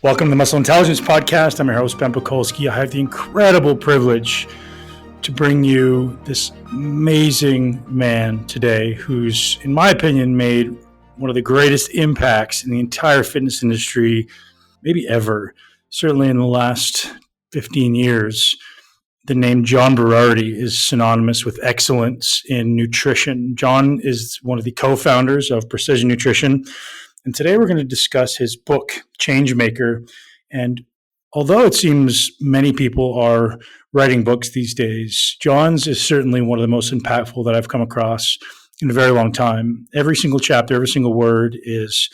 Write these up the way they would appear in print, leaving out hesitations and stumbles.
Welcome to the Muscle Intelligence Podcast. I'm your host, Ben Pakulski. I have the incredible privilege to bring you this amazing man today who's, in my opinion, made one of the greatest impacts in the entire fitness industry, maybe ever, certainly in the last 15 years. The name John Berardi is synonymous with excellence in nutrition. John is one of the co-founders of Precision Nutrition. And today we're going to discuss his book, Changemaker. And although it seems many people are writing books these days, John's is certainly one of the most impactful that I've come across in a very long time. Every single chapter, every single word is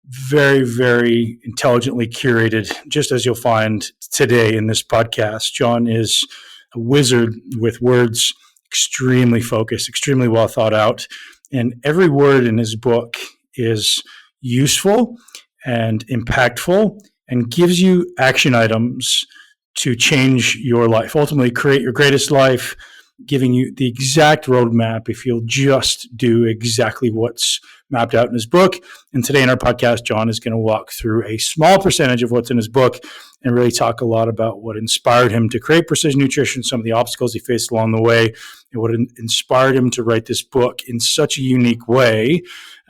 very, very intelligently curated, just as you'll find today in this podcast. John is a wizard with words, extremely focused, extremely well thought out. And every word in his book is useful and impactful and gives you action items to change your life, ultimately create your greatest life, giving you the exact roadmap if you'll just do exactly what's mapped out in his book. And today in our podcast, John is going to walk through a small percentage of what's in his book and really talk a lot about what inspired him to create Precision Nutrition, some of the obstacles he faced along the way, and what inspired him to write this book in such a unique way.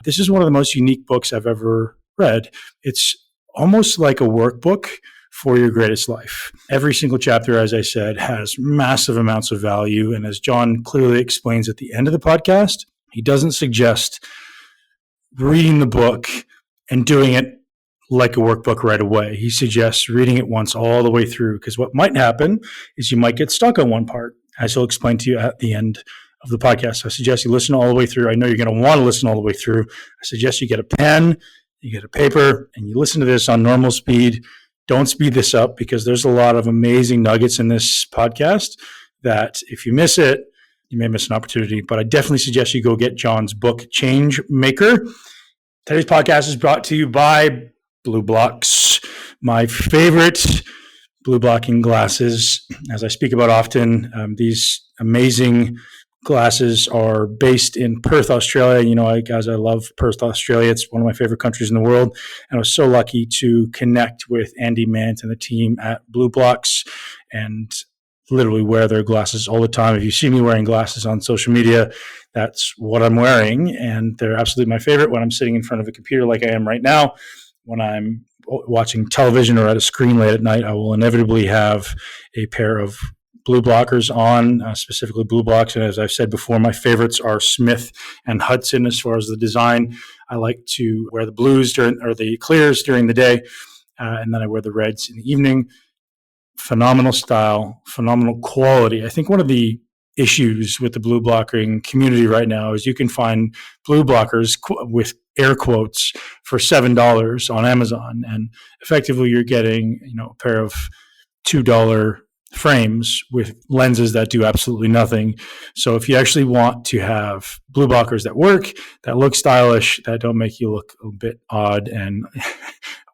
This is one of the most unique books I've ever read. It's almost like a workbook for your greatest life. Every single chapter, as I said, has massive amounts of value. And as John clearly explains at the end of the podcast, he doesn't suggest reading the book and doing it like a workbook right away. He suggests reading it once all the way through, because what might happen is you might get stuck on one part, as he'll explain to you at the end of the podcast. So I suggest you listen all the way through. I know you're going to want to listen all the way through. I suggest you get a pen, you get a paper, and you listen to this on normal speed. Don't speed this up, because there's a lot of amazing nuggets in this podcast that if you miss it, you may miss an opportunity. But I definitely suggest you go get John's book, Changemaker. Today's podcast is brought to you by Blue Blocks, my favorite blue blocking glasses. As I speak about often, these amazing glasses are based in Perth, Australia. You know, guys, I love Perth, Australia. It's one of my favorite countries in the world. And I was so lucky to connect with Andy Mant and the team at Blue Blocks and literally wear their glasses all the time. If you see me wearing glasses on social media, that's what I'm wearing. And they're absolutely my favorite when I'm sitting in front of a computer like I am right now. When I'm watching television or at a screen late at night, I will inevitably have a pair of blue blockers on, specifically Blue Blocks. And as I've said before, my favorites are Smith and Hudson as far as the design. I like to wear the blues or the clears during the day, and then I wear the reds in the evening. Phenomenal style, phenomenal quality. I think one of the issues with the blue blocking community right now is you can find blue blockers with air quotes for $7 on Amazon, and effectively you're getting, a pair of $2 frames with lenses that do absolutely nothing. So if you actually want to have blue blockers that work, that look stylish, that don't make you look a bit odd and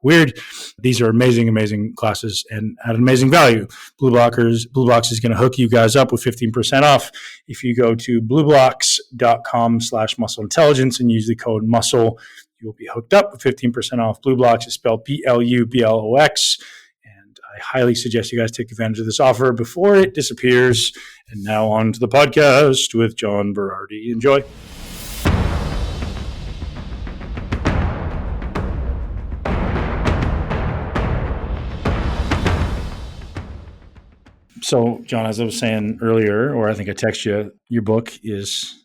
weird, these are amazing, amazing glasses and at an amazing value. Blue Blocks is going to hook you guys up with 15% off. If you go to blueblocks.com/muscleintelligence and use the code MUSCLE, you will be hooked up with 15% off. Blue Blocks is spelled BLUBLOX. I highly suggest you guys take advantage of this offer before it disappears. And now on to the podcast with John Berardi. Enjoy. So, John, as I was saying earlier, or I think I texted you, your book is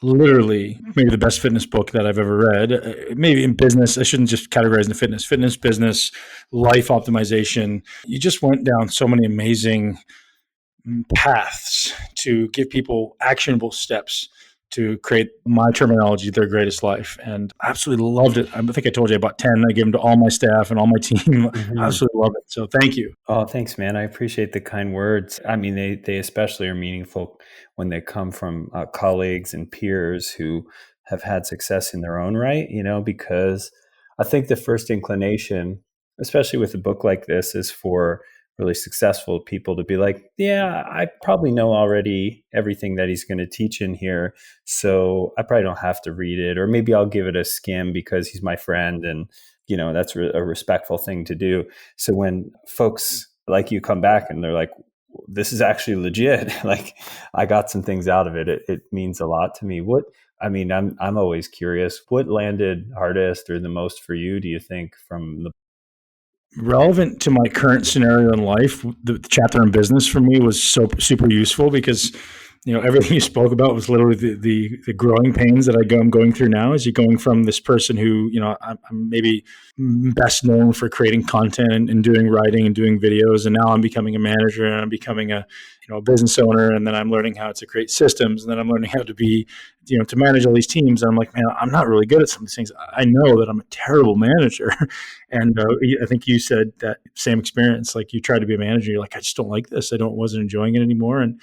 literally maybe the best fitness book that I've ever read. Maybe in business, I shouldn't just categorize into fitness, business, life optimization. You just went down so many amazing paths to give people actionable steps to create, my terminology, their greatest life. And I absolutely loved it. I think I told you about 10. I gave them to all my staff and all my team. Mm-hmm. I absolutely love it. So thank you. Oh, thanks, man. I appreciate the kind words. I mean, they especially are meaningful when they come from colleagues and peers who have had success in their own right, because I think the first inclination, especially with a book like this, is for really successful people to be like, yeah, I probably know already everything that he's going to teach in here, so I probably don't have to read it, or maybe I'll give it a skim because he's my friend and that's a respectful thing to do. So when folks like you come back and they're like, this is actually legit, like I got some things out of it. It means a lot to me. I'm always curious, what landed hardest or the most for you, do you think, from the Relevant to my current scenario in life, the chapter on business for me was so super useful because everything you spoke about was literally the growing pains that I'm going through now. Is you're going from this person who I'm maybe best known for creating content and doing writing and doing videos, and now I'm becoming a manager and I'm becoming a business owner, and then I'm learning how to create systems, and then I'm learning how to be to manage all these teams. And I'm like, man, I'm not really good at some of these things. I know that I'm a terrible manager. And I think you said that same experience. Like you tried to be a manager, you're like, I just don't like this. Wasn't enjoying it anymore. And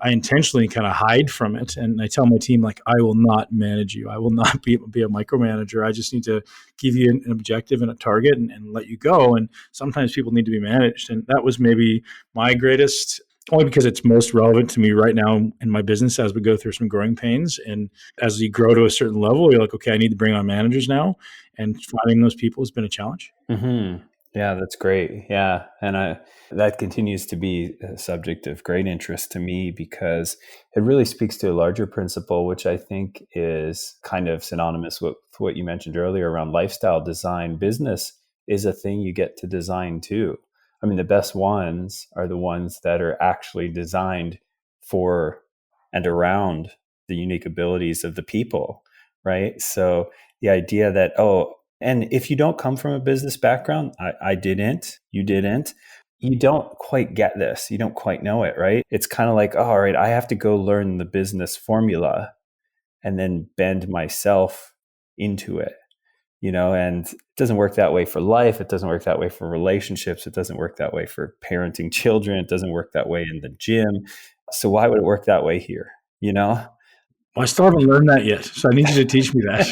I intentionally kind of hide from it. And I tell my team, like, I will not manage you. I will not be a micromanager. I just need to give you an objective and a target and let you go. And sometimes people need to be managed. And that was maybe my greatest, only because it's most relevant to me right now in my business as we go through some growing pains. And as you grow to a certain level, you're like, okay, I need to bring on managers now. And finding those people has been a challenge. Mm-hmm. Yeah, that's great. Yeah. And that continues to be a subject of great interest to me because it really speaks to a larger principle, which I think is kind of synonymous with what you mentioned earlier around lifestyle design. Business is a thing you get to design too. I mean, the best ones are the ones that are actually designed for and around the unique abilities of the people, right? So the idea that, and if you don't come from a business background, I didn't, you didn't, you don't quite get this. You don't quite know it, right? It's kind of like, all right, I have to go learn the business formula and then bend myself into it, and it doesn't work that way for life. It doesn't work that way for relationships. It doesn't work that way for parenting children. It doesn't work that way in the gym. So why would it work that way here? Well, I still haven't learned that yet, so I need you to teach me that.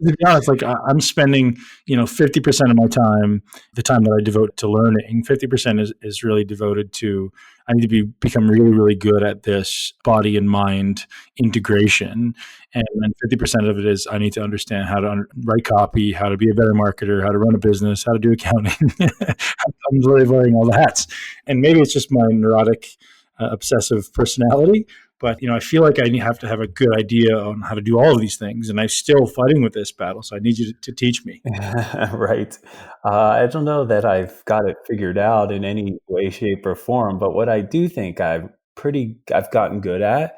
To be honest, like I'm spending, 50% of my time, the time that I devote to learning, 50% is really devoted to. I need to become really, really good at this body and mind integration, and then 50% of it is I need to understand how to write copy, how to be a better marketer, how to run a business, how to do accounting. I'm really wearing all the hats, and maybe it's just my neurotic, obsessive personality. But I feel like I have to have a good idea on how to do all of these things, and I'm still fighting with this battle. So I need you to teach me. Right. I don't know that I've got it figured out in any way, shape, or form, but what I do think I've gotten good at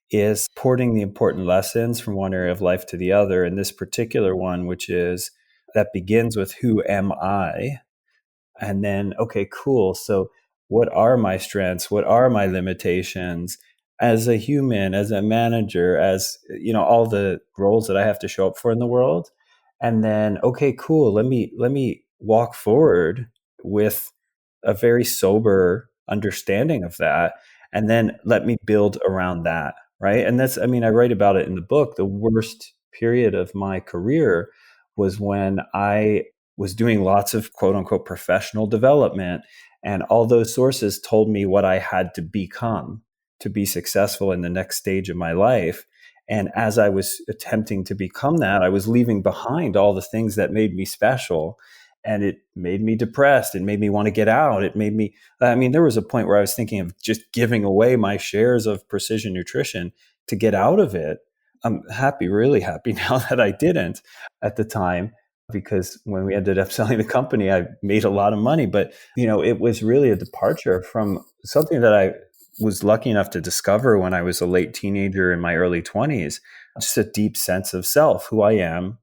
is porting the important lessons from one area of life to the other. And this particular one, which is that begins with who am I? And then, okay, cool. So what are my strengths? What are my limitations? As a human, as a manager, as all the roles that I have to show up for in the world. And then, okay, cool. Let me walk forward with a very sober understanding of that. And then let me build around that. Right. And I write about it in the book. The worst period of my career was when I was doing lots of quote unquote professional development. And all those sources told me what I had to become to be successful in the next stage of my life. And as I was attempting to become that, I was leaving behind all the things that made me special. And it made me depressed. It made me want to get out. There was a point where I was thinking of just giving away my shares of Precision Nutrition to get out of it. I'm happy, really happy now that I didn't at the time, because when we ended up selling the company, I made a lot of money. But, it was really a departure from something that I was lucky enough to discover when I was a late teenager in my early 20s, just a deep sense of self, who I am,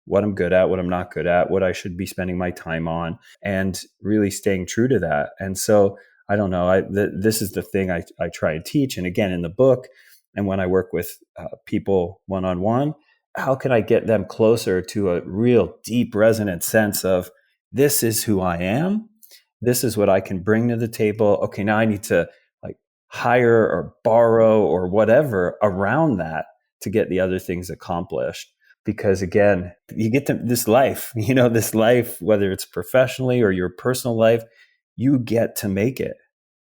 what I'm good at, what I'm not good at, what I should be spending my time on, and really staying true to that. And so I don't know, this is the thing I try and teach. And again, in the book, and when I work with people one-on-one, how can I get them closer to a real deep resonant sense of this is who I am. This is what I can bring to the table. Okay, now I need to hire or borrow or whatever around that to get the other things accomplished. Because again, you get to this life, whether it's professionally or your personal life, you get to make it,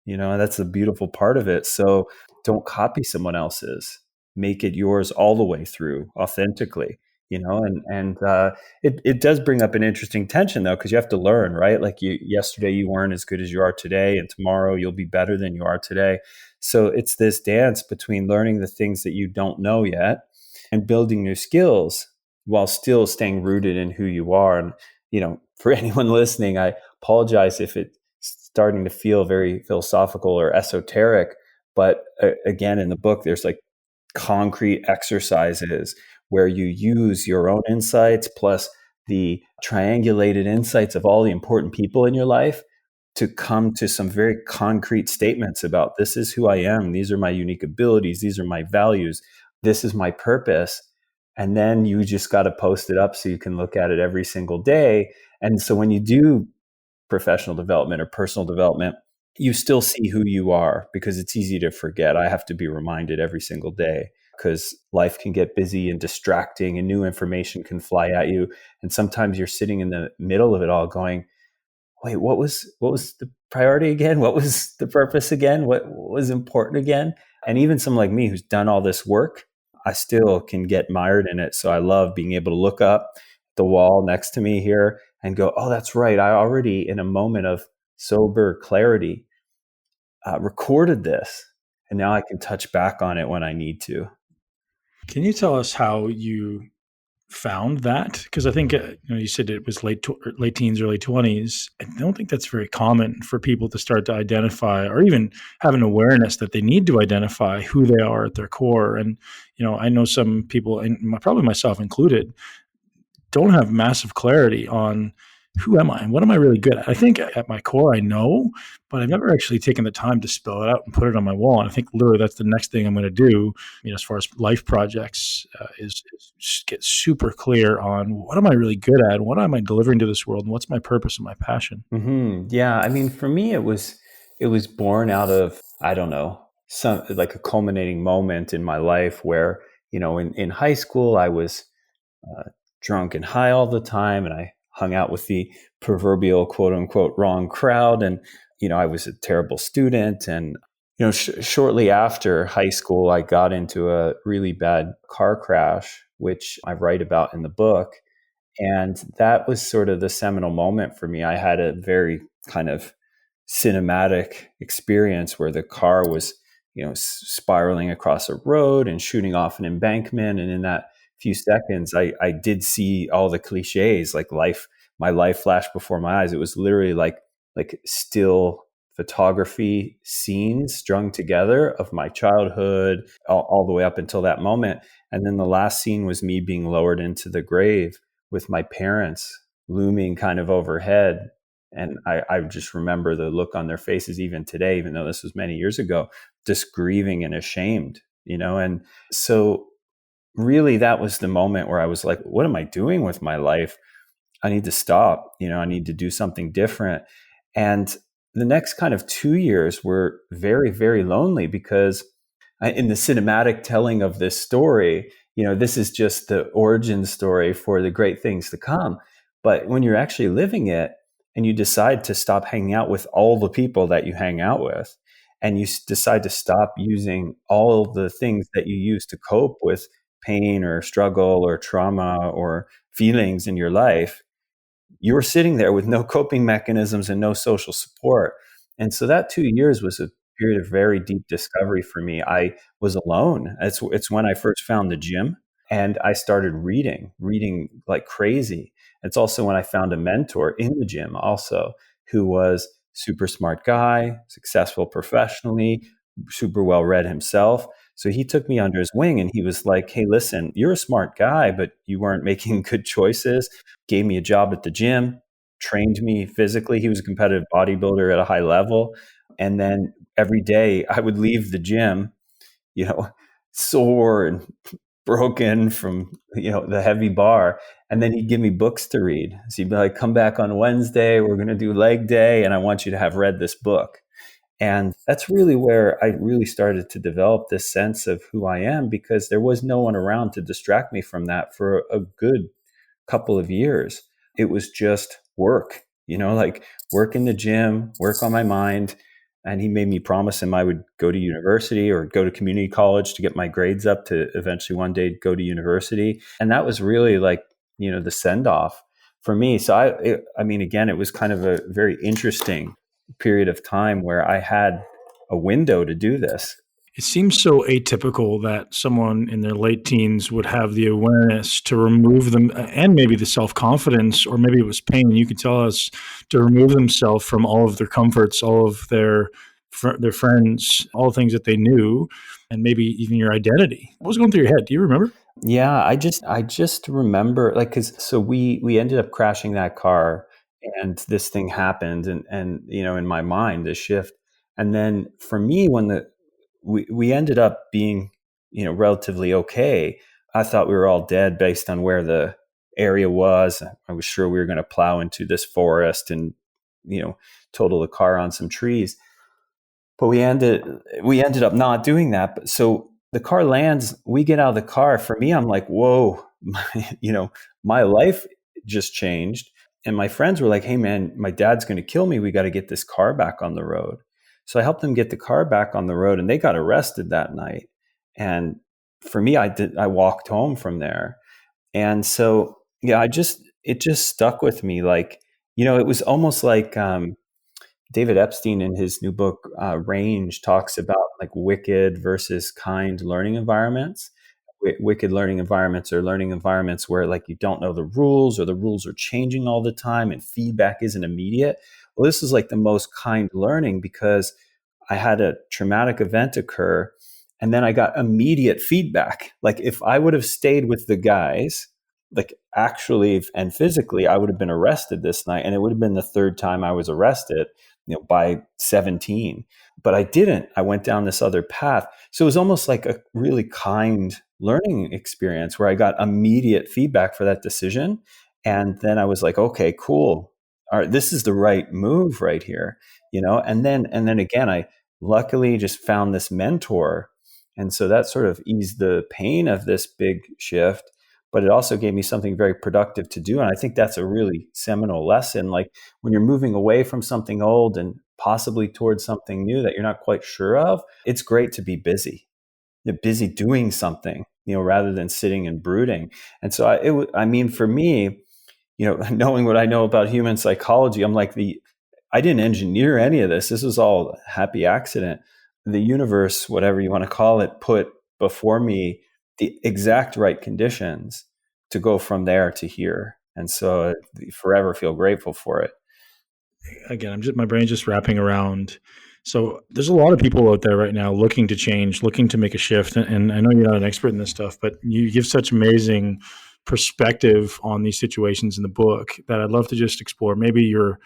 and that's the beautiful part of it. So don't copy someone else's, make it yours all the way through authentically. it does bring up an interesting tension though, because you have to learn, right? Like yesterday you weren't as good as you are today, and tomorrow you'll be better than you are today. So it's this dance between learning the things that you don't know yet and building new skills while still staying rooted in who you are. And, for anyone listening, I apologize if it's starting to feel very philosophical or esoteric. But again, in the book, there's like concrete exercises where you use your own insights plus the triangulated insights of all the important people in your life to come to some very concrete statements about this is who I am. These are my unique abilities. These are my values. This is my purpose. And then you just got to post it up so you can look at it every single day. And so when you do professional development or personal development, you still see who you are because it's easy to forget. I have to be reminded every single day because life can get busy and distracting and new information can fly at you. And sometimes you're sitting in the middle of it all going, wait, what was the priority again? What was the purpose again? What was important again? And even someone like me who's done all this work, I still can get mired in it. So I love being able to look up the wall next to me here and go, oh, that's right. I already, in a moment of sober clarity, recorded this. And now I can touch back on it when I need to. Can you tell us how you found that? Because I think you said it was late teens, early 20s. I don't think that's very common for people to start to identify or even have an awareness that they need to identify who they are at their core. And I know some people, and probably myself included, don't have massive clarity on who am I and what am I really good at. I think at my core I know, but I've never actually taken the time to spell it out and put it on my wall. And I think literally that's the next thing I'm going to do, as far as life projects, is just get super clear on what am I really good at, what am I delivering to this world, and what's my purpose and my passion. Mm-hmm. Yeah, I mean, for me, it was born out of, I don't know, some like a culminating moment in my life where in high school I was drunk and high all the time, and I hung out with the proverbial quote unquote wrong crowd. And, I was a terrible student. And, shortly after high school, I got into a really bad car crash, which I write about in the book. And that was sort of the seminal moment for me. I had a very kind of cinematic experience where the car was, spiraling across a road and shooting off an embankment. And in that few seconds, I did see all the cliches, like my life flashed before my eyes. It was literally like still photography scenes strung together of my childhood all the way up until that moment. And then the last scene was me being lowered into the grave with my parents looming kind of overhead. And I just remember the look on their faces even today, even though this was many years ago, just grieving and ashamed, and so really that was the moment where I was like, what am I doing with my life? I need to stop, I need to do something different. And the next kind of 2 years were very, very lonely because in the cinematic telling of this story, this is just the origin story for the great things to come. But when you're actually living it and you decide to stop hanging out with all the people that you hang out with, and you decide to stop using all the things that you use to cope with pain or struggle or trauma or feelings in your life, you were sitting there with no coping mechanisms and no social support. And so that 2 years was a period of very deep discovery for me. I was alone. It's when I first found the gym and I started reading like crazy. It's also when I found a mentor in the gym also who was super smart guy, successful professionally, super well read himself. So he took me under his wing and he was like, hey, listen, you're a smart guy, but you weren't making good choices. Gave me a job at the gym, trained me physically. He was a competitive bodybuilder at a high level. And then every day I would leave the gym, sore and broken from, the heavy bar. And then he'd give me books to read. So he'd be like, come back on Wednesday, we're going to do leg day. And I want you to have read this book. And that's really where I really started to develop this sense of who I am, because there was no one around to distract me from that for a good couple of years. It was just work, like work in the gym, work on my mind, And he made me promise him I would go to university or go to community college to get my grades up to eventually one day go to university. And that was really like, the send off for me. So I mean, again, it was kind of a very interesting period of time where I had a window to do this. It seems so atypical that someone in their late teens would have the awareness to remove them, and maybe the self-confidence, or maybe it was pain. You could tell us to remove themselves from all of their comforts, all of their friends, all the things that they knew, and maybe even your identity. What was going through your head? Do you remember? Yeah, I just remember, like, cause so we ended up crashing that car, and this thing happened, and in my mind, this shift. And then for me, when we ended up being, relatively okay. I thought we were all dead based on where the area was. I was sure we were going to plow into this forest and, total the car on some trees. But we ended up not doing that. But so the car lands, we get out of the car. For me, I'm like, whoa, my life just changed. And my friends were like, hey man, my dad's going to kill me. We got to get this car back on the road. So I helped them get the car back on the road, and they got arrested that night. And for me, I walked home from there. And so, yeah, it just stuck with me. Like, it was almost like, David Epstein in his new book, Range, talks about like wicked versus kind learning environments. Wicked learning environments are learning environments where like you don't know the rules, or the rules are changing all the time and feedback isn't immediate. Well, this is like the most kind learning, because I had a traumatic event occur and then I got immediate feedback. Like if I would have stayed with the guys, like actually and physically, I would have been arrested this night, and it would have been the third time I was arrested, by 17. But I didn't. I went down this other path. So it was almost like a really kind learning experience where I got immediate feedback for that decision. And then I was like, okay, cool. All right, this is the right move right here, and then again, I luckily just found this mentor. And so that sort of eased the pain of this big shift, but it also gave me something very productive to do. And I think that's a really seminal lesson. Like when you're moving away from something old and possibly towards something new that you're not quite sure of, it's great to be busy. You're busy doing something, rather than sitting and brooding. And so I mean, for me, knowing what I know about human psychology, I'm like I didn't engineer any of this. This was all a happy accident. The universe, whatever you want to call it, put before me the exact right conditions to go from there to here. And so I forever feel grateful for it. Again, my brain's just wrapping around. So there's a lot of people out there right now looking to change, looking to make a shift. And I know you're not an expert in this stuff, but you give such amazing perspective on these situations in the book that I'd love to just explore. Maybe your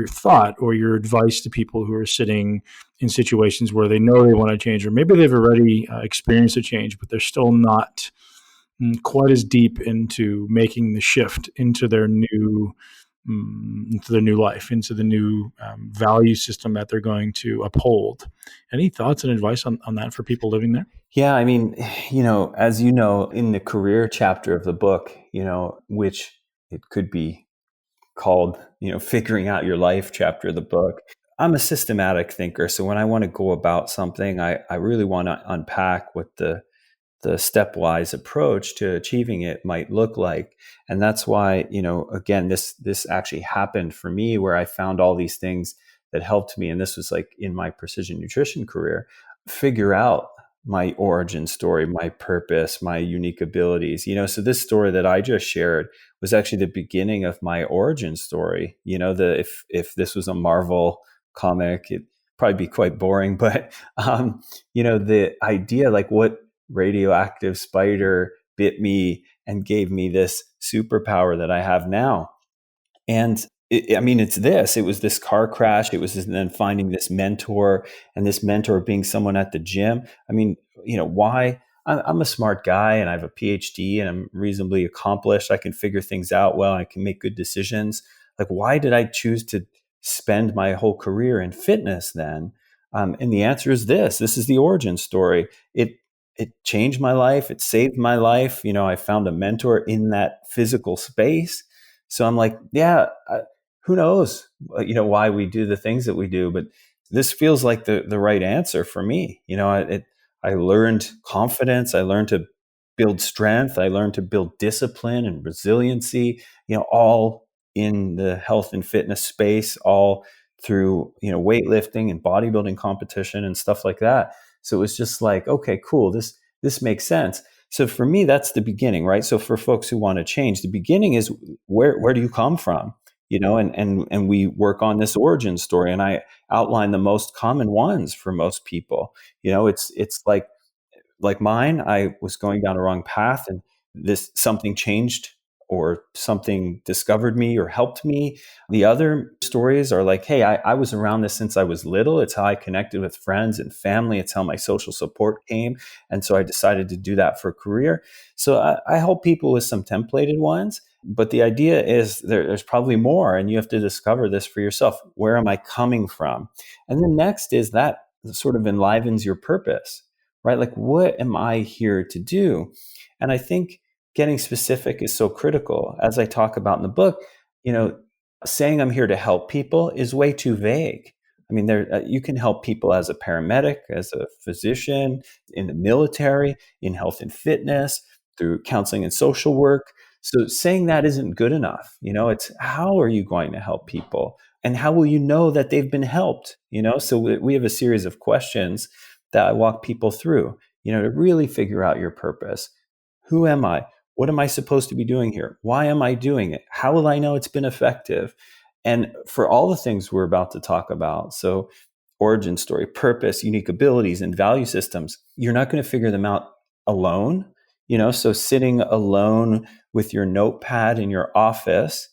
thought or your advice to people who are sitting in situations where they know they want to change, or maybe they've already experienced a change, but they're still not quite as deep into making the shift into their new life, into the new value system that they're going to uphold. Any thoughts and advice on that for people living there? Yeah, I mean, as in the career chapter of the book, which it could be called, figuring out your life chapter of the book. I'm a systematic thinker. So when I want to go about something, I really want to unpack what the stepwise approach to achieving it might look like. And that's why, again, this actually happened for me, where I found all these things that helped me. And this was like in my precision nutrition career, figure out my origin story, my purpose, my unique abilities. So this story that I just shared was actually the beginning of my origin story. If this was a Marvel comic, it'd probably be quite boring, but the idea, like, what radioactive spider bit me and gave me this superpower that I have now. And it was this car crash. It was then finding this mentor, and this mentor being someone at the gym. I mean, why? I'm a smart guy and I have a PhD and I'm reasonably accomplished. I can figure things out well. I can make good decisions. Like, why did I choose to spend my whole career in fitness then? And the answer is this. This is the origin story. It changed my life. It saved my life. I found a mentor in that physical space. So I'm like, yeah, who knows, why we do the things that we do, but this feels like the right answer for me. I learned confidence. I learned to build strength. I learned to build discipline and resiliency, all in the health and fitness space, all through, weightlifting and bodybuilding competition and stuff like that. So it was just like, okay, cool. This makes sense. So for me, that's the beginning, right? So for folks who want to change, the beginning is where do you come from? And we work on this origin story, and I outline the most common ones for most people. It's like mine. I was going down a wrong path, and something changed, or something discovered me or helped me. The other stories are like, hey, I was around this since I was little. It's how I connected with friends and family. It's how my social support came. And so I decided to do that for a career. So I help people with some templated ones. But the idea is there's probably more, and you have to discover this for yourself. Where am I coming from? And then next is that sort of enlivens your purpose, right? Like, what am I here to do? And I think getting specific is so critical. As I talk about in the book, saying I'm here to help people is way too vague. I mean, you can help people as a paramedic, as a physician, in the military, in health and fitness, through counseling and social work. So saying that isn't good enough. It's how are you going to help people? And how will you know that they've been helped? So we have a series of questions that I walk people through, to really figure out your purpose. Who am I? What am I supposed to be doing here? Why am I doing it? How will I know it's been effective? And for all the things we're about to talk about, so origin story, purpose, unique abilities, and value systems, you're not going to figure them out alone. So sitting alone with your notepad in your office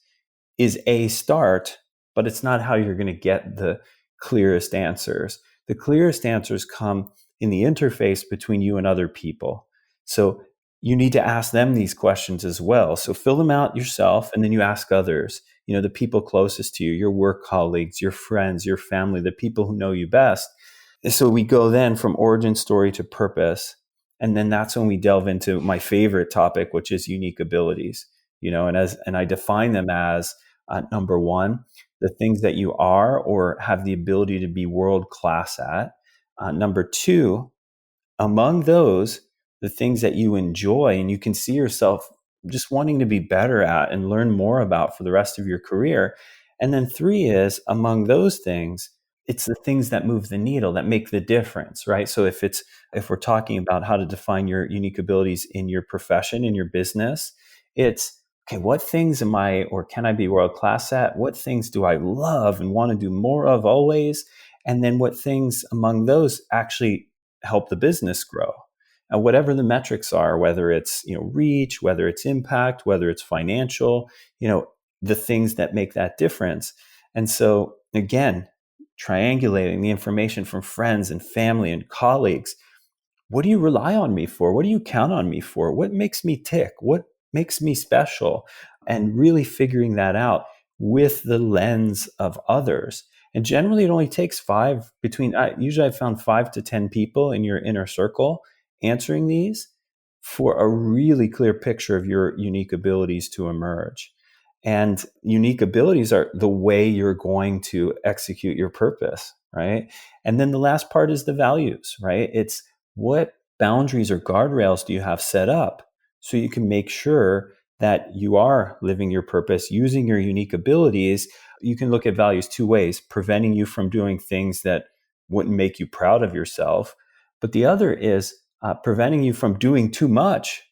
is a start, but it's not how you're going to get the clearest answers. The clearest answers come in the interface between you and other people. So you need to ask them these questions as well. So fill them out yourself, and then you ask others, the people closest to you, your work colleagues, your friends, your family, the people who know you best. So we go then from origin story to purpose. And then that's when we delve into my favorite topic, which is unique abilities, and I define them as number one, the things that you are or have the ability to be world class at. Number two, among those, the things that you enjoy and you can see yourself just wanting to be better at and learn more about for the rest of your career. And then three is, among those things, it's the things that move the needle, that make the difference, right? So if we're talking about how to define your unique abilities in your profession, in your business, it's, okay, what things am I or can I be world class at? What things do I love and want to do more of always? And then what things among those actually help the business grow? And whatever the metrics are, whether it's, reach, whether it's impact, whether it's financial, the things that make that difference. And so again, triangulating the information from friends and family and colleagues. What do you rely on me for? What do you count on me for? What makes me tick? What makes me special? And really figuring that out with the lens of others. And generally it only takes usually I've found 5 to 10 people in your inner circle answering these for a really clear picture of your unique abilities to emerge. And unique abilities are the way you're going to execute your purpose, right? And then the last part is the values, right? It's what boundaries or guardrails do you have set up so you can make sure that you are living your purpose, using your unique abilities. You can look at values two ways: preventing you from doing things that wouldn't make you proud of yourself. But the other is preventing you from doing too much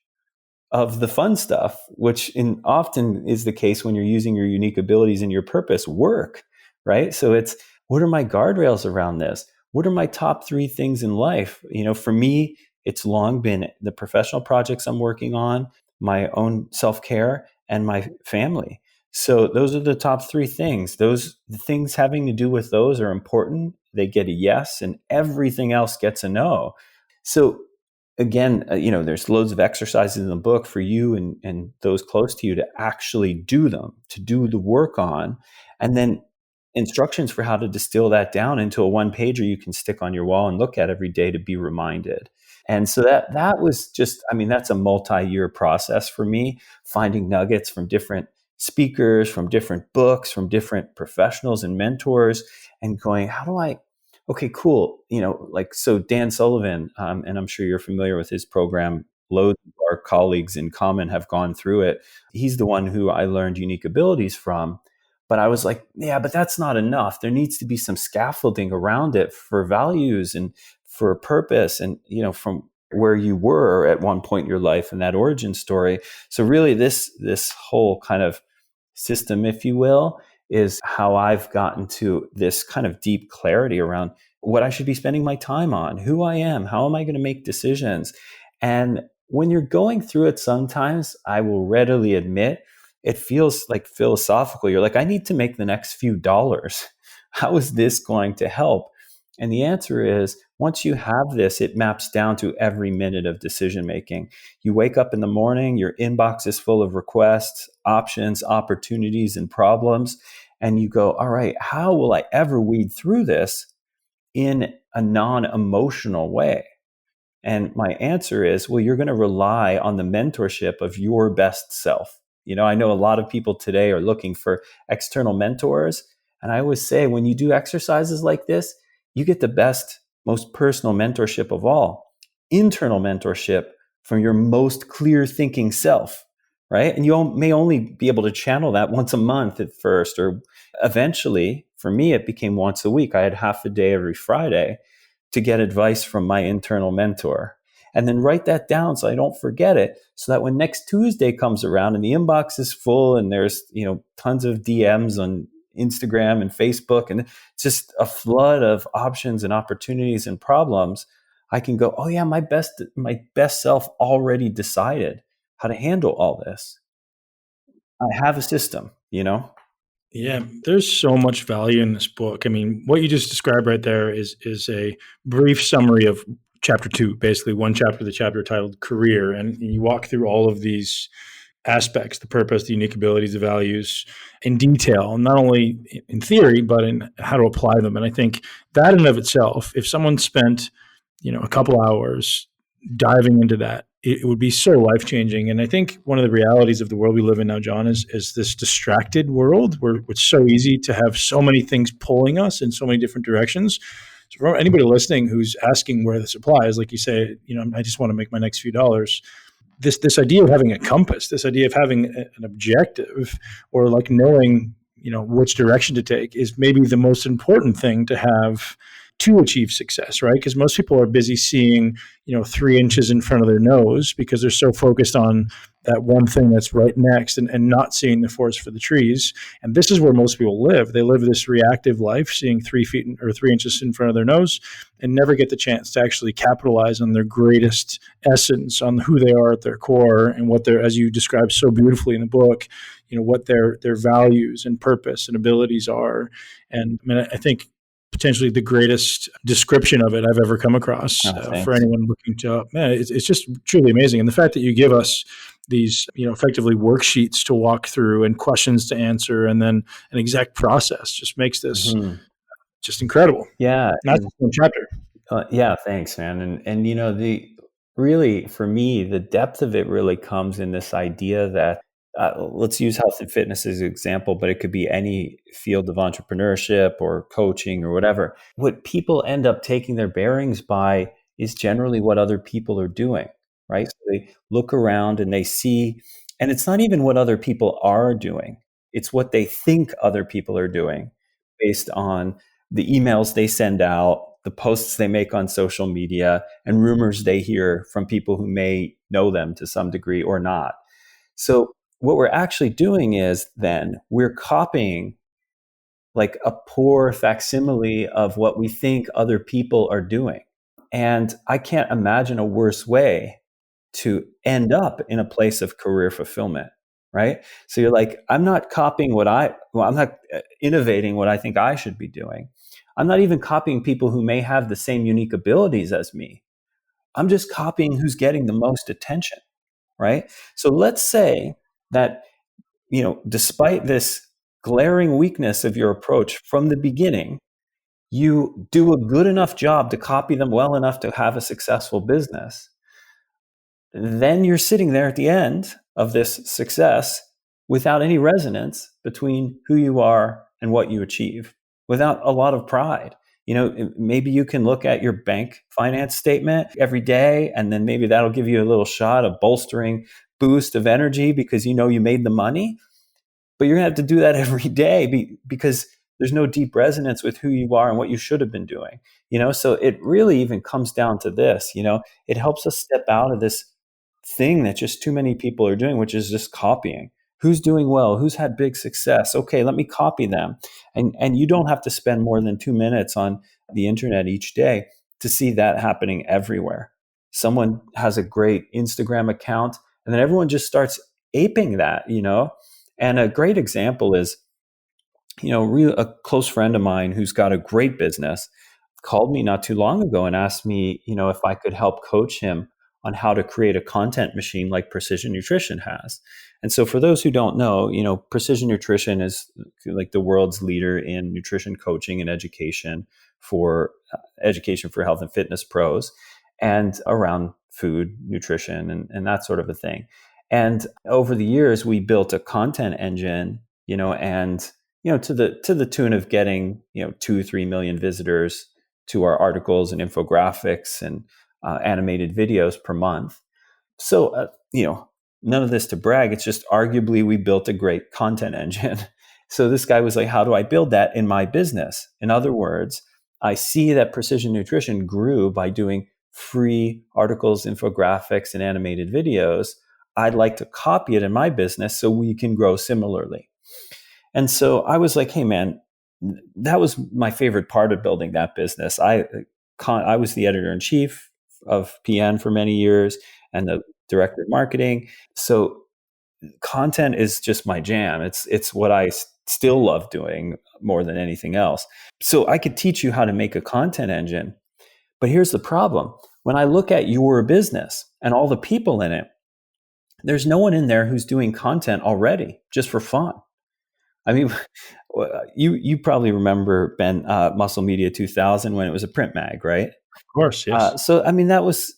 of the fun stuff, which often is the case when you're using your unique abilities and your purpose work, right? So it's, what are my guardrails around this? What are my top 3 things in life? For me, it's long been the professional projects I'm working on, my own self-care, and my family. So those are the top 3 things. The things having to do with those are important. They get a yes, and everything else gets a no. So again, there's loads of exercises in the book for you and those close to you to actually do them, to do the work on, and then instructions for how to distill that down into a 1-pager you can stick on your wall and look at every day to be reminded. And so that was just, that's a multi-year process for me, finding nuggets from different speakers, from different books, from different professionals and mentors, and going, how do I okay, cool. Like, so Dan Sullivan, and I'm sure you're familiar with his program. Loads of our colleagues in common have gone through it. He's the one who I learned unique abilities from. But I was like, yeah, but that's not enough. There needs to be some scaffolding around it for values and for a purpose, and from where you were at one point in your life and that origin story. So really, this whole kind of system, if you will, is how I've gotten to this kind of deep clarity around what I should be spending my time on, who I am, how am I going to make decisions. And when you're going through it, sometimes I will readily admit it feels like philosophical. You're like, I need to make the next few dollars. How is this going to help? And the answer is, once you have this, it maps down to every minute of decision making. You wake up in the morning, your inbox is full of requests, options, opportunities, and problems. And you go, all right, how will I ever weed through this in a non-emotional way? And my answer is, well, you're going to rely on the mentorship of your best self. I know a lot of people today are looking for external mentors. And I always say, when you do exercises like this, you get the best, most personal mentorship of all, internal mentorship from your most clear thinking self, right? And you may only be able to channel that once a month at first, or eventually, for me, it became once a week. I had half a day every Friday to get advice from my internal mentor, and then write that down so I don't forget it, so that when next Tuesday comes around and the inbox is full and there's tons of DMs on Instagram and Facebook, and it's just a flood of options and opportunities and problems, I can go, oh yeah, my best self already decided how to handle all this. I have a system. Yeah, there's so much value in this book. I mean, what you just described right there is a brief summary of chapter 2, basically one chapter, the chapter titled Career. And you walk through all of these aspects, the purpose, the unique abilities, the values in detail, not only in theory, but in how to apply them. And I think that in and of itself, if someone spent, a couple hours diving into that, it would be so life-changing. And I think one of the realities of the world we live in now, John, is this distracted world where it's so easy to have so many things pulling us in so many different directions. So for anybody listening who's asking where this applies, like you say, I just want to make my next few dollars. This idea of having a compass, this idea of having an objective, or like knowing, which direction to take, is maybe the most important thing to have to achieve success, right? Because most people are busy seeing, 3 inches in front of their nose because they're so focused on that one thing that's right next, and not seeing the forest for the trees. And this is where most people live. They live this reactive life, seeing 3 feet or 3 inches in front of their nose, and never get the chance to actually capitalize on their greatest essence, on who they are at their core, and what they're, as you described so beautifully in the book, what their values and purpose and abilities are. And I mean, I think potentially the greatest description of it I've ever come across for anyone looking to, man, it's just truly amazing. And the fact that you give us these, effectively worksheets to walk through and questions to answer, and then an exact process, just makes this just incredible. Yeah. Not just one chapter. Yeah, thanks, man. And the really, for me, the depth of it really comes in this idea that let's use health and fitness as an example, but it could be any field of entrepreneurship or coaching or whatever. What people end up taking their bearings by is generally what other people are doing, right? So they look around and they see, and it's not even what other people are doing. It's what they think other people are doing based on the emails they send out, the posts they make on social media, and rumors they hear from people who may know them to some degree or not. So what we're actually doing is then we're copying like a poor facsimile of what we think other people are doing. And I can't imagine a worse way to end up in a place of career fulfillment, right? So you're like, I'm not copying I'm not innovating what I think I should be doing. I'm not even copying people who may have the same unique abilities as me. I'm just copying who's getting the most attention, right? So let's say that, despite this glaring weakness of your approach from the beginning, you do a good enough job to copy them well enough to have a successful business. Then you're sitting there at the end of this success without any resonance between who you are and what you achieve, without a lot of pride. Maybe you can look at your bank finance statement every day, and then maybe that'll give you a little shot of bolstering boost of energy because you made the money. But you're going to have to do that every day because there's no deep resonance with who you are and what you should have been doing. So it really even comes down to this. It helps us step out of this thing that just too many people are doing, which is just copying. Who's doing well? Who's had big success? Okay, let me copy them. And you don't have to spend more than 2 minutes on the internet each day to see that happening everywhere. Someone has a great Instagram account, and then everyone just starts aping that. And a great example is, a close friend of mine who's got a great business called me not too long ago and asked me, if I could help coach him on how to create a content machine like Precision Nutrition has. And so for those who don't know, Precision Nutrition is like the world's leader in nutrition coaching and education for health and fitness pros and around food, nutrition, and that sort of a thing. And over the years, we built a content engine, and to the tune of getting 2-3 million visitors to our articles and infographics and animated videos per month. So none of this to brag. It's just arguably we built a great content engine. So this guy was like, "How do I build that in my business?" In other words, I see that Precision Nutrition grew by doing free articles, infographics, and animated videos. I'd like to copy it in my business so we can grow similarly. And so I was like, "Hey, man, that was my favorite part of building that business." I was the editor-in-chief of PN for many years and the director of marketing. So content is just my jam. It's what I still love doing more than anything else. So I could teach you how to make a content engine. But here's the problem. When I look at your business and all the people in it, there's no one in there who's doing content already just for fun. I mean, you probably remember, Ben, Muscle Media 2000 when it was a print mag, right? Of course, yes. So, I mean, that was,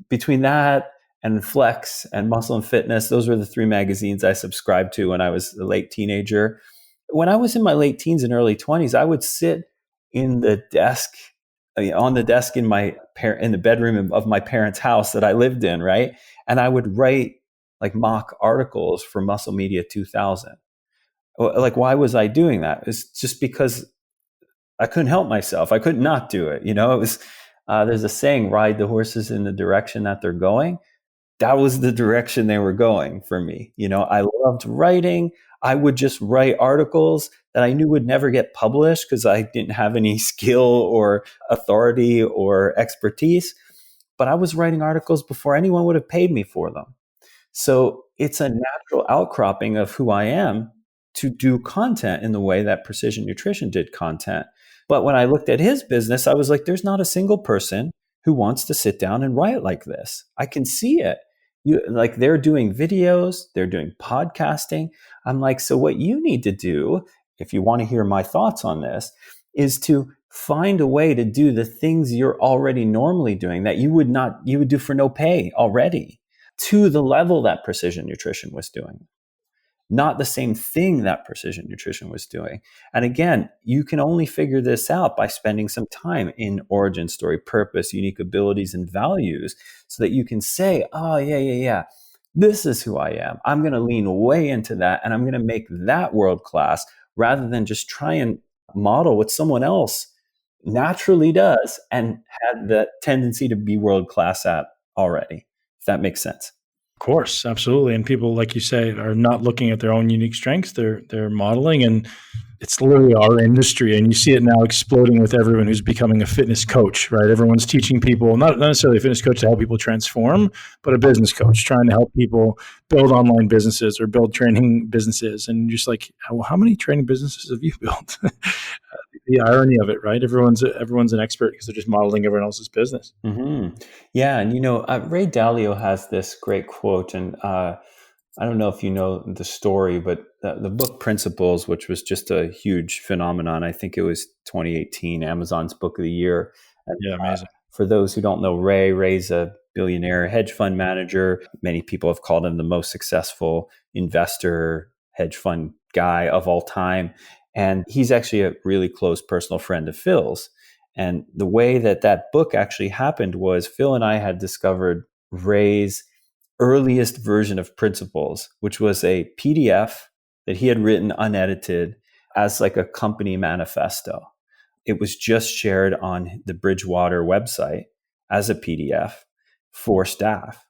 between that and Flex and Muscle and Fitness, those were the 3 magazines I subscribed to when I was a late teenager. When I was in my late teens and early 20s, I would sit in the desk, on the desk in the bedroom of my parents' house that I lived in, right? And I would write like mock articles for Muscle Media 2000. Like, why was I doing that? It's just because I couldn't help myself. I could not do it. It was, there's a saying, ride the horses in the direction that they're going. That was the direction they were going for me. I loved writing. I would just write articles that I knew would never get published because I didn't have any skill or authority or expertise. But I was writing articles before anyone would have paid me for them. So it's a natural outcropping of who I am to do content in the way that Precision Nutrition did content. But when I looked at his business, I was like, there's not a single person who wants to sit down and write like this. I can see it. They're doing videos, they're doing podcasting. I'm like, so what you need to do, if you want to hear my thoughts on this, is to find a way to do the things you're already normally doing that you would do for no pay already, to the level that Precision Nutrition was doing. Not the same thing that Precision Nutrition was doing. And again, you can only figure this out by spending some time in origin story, purpose, unique abilities, and values so that you can say, oh, yeah, this is who I am. I'm going to lean way into that and I'm going to make that world class rather than just try and model what someone else naturally does and had the tendency to be world class at already, if that makes sense. Of course, absolutely. And people, like you say, are not looking at their own unique strengths. They're modeling, and it's literally our industry. And you see it now exploding with everyone who's becoming a fitness coach, right? Everyone's teaching people, not necessarily a fitness coach to help people transform, but a business coach trying to help people build online businesses or build training businesses. And just like, how many training businesses have you built? The irony of it, right? Everyone's an expert because they're just modeling everyone else's business. Mm-hmm. Yeah, and Ray Dalio has this great quote, and I don't know if you know the story, but the book Principles, which was just a huge phenomenon, I think it was 2018 Amazon's Book of the Year. And, yeah, amazing. For those who don't know Ray's a billionaire hedge fund manager. Many people have called him the most successful investor hedge fund guy of all time. And he's actually a really close personal friend of Phil's. And the way that that book actually happened was Phil and I had discovered Ray's earliest version of Principles, which was a PDF that he had written unedited as like a company manifesto. It was just shared on the Bridgewater website as a PDF for staff.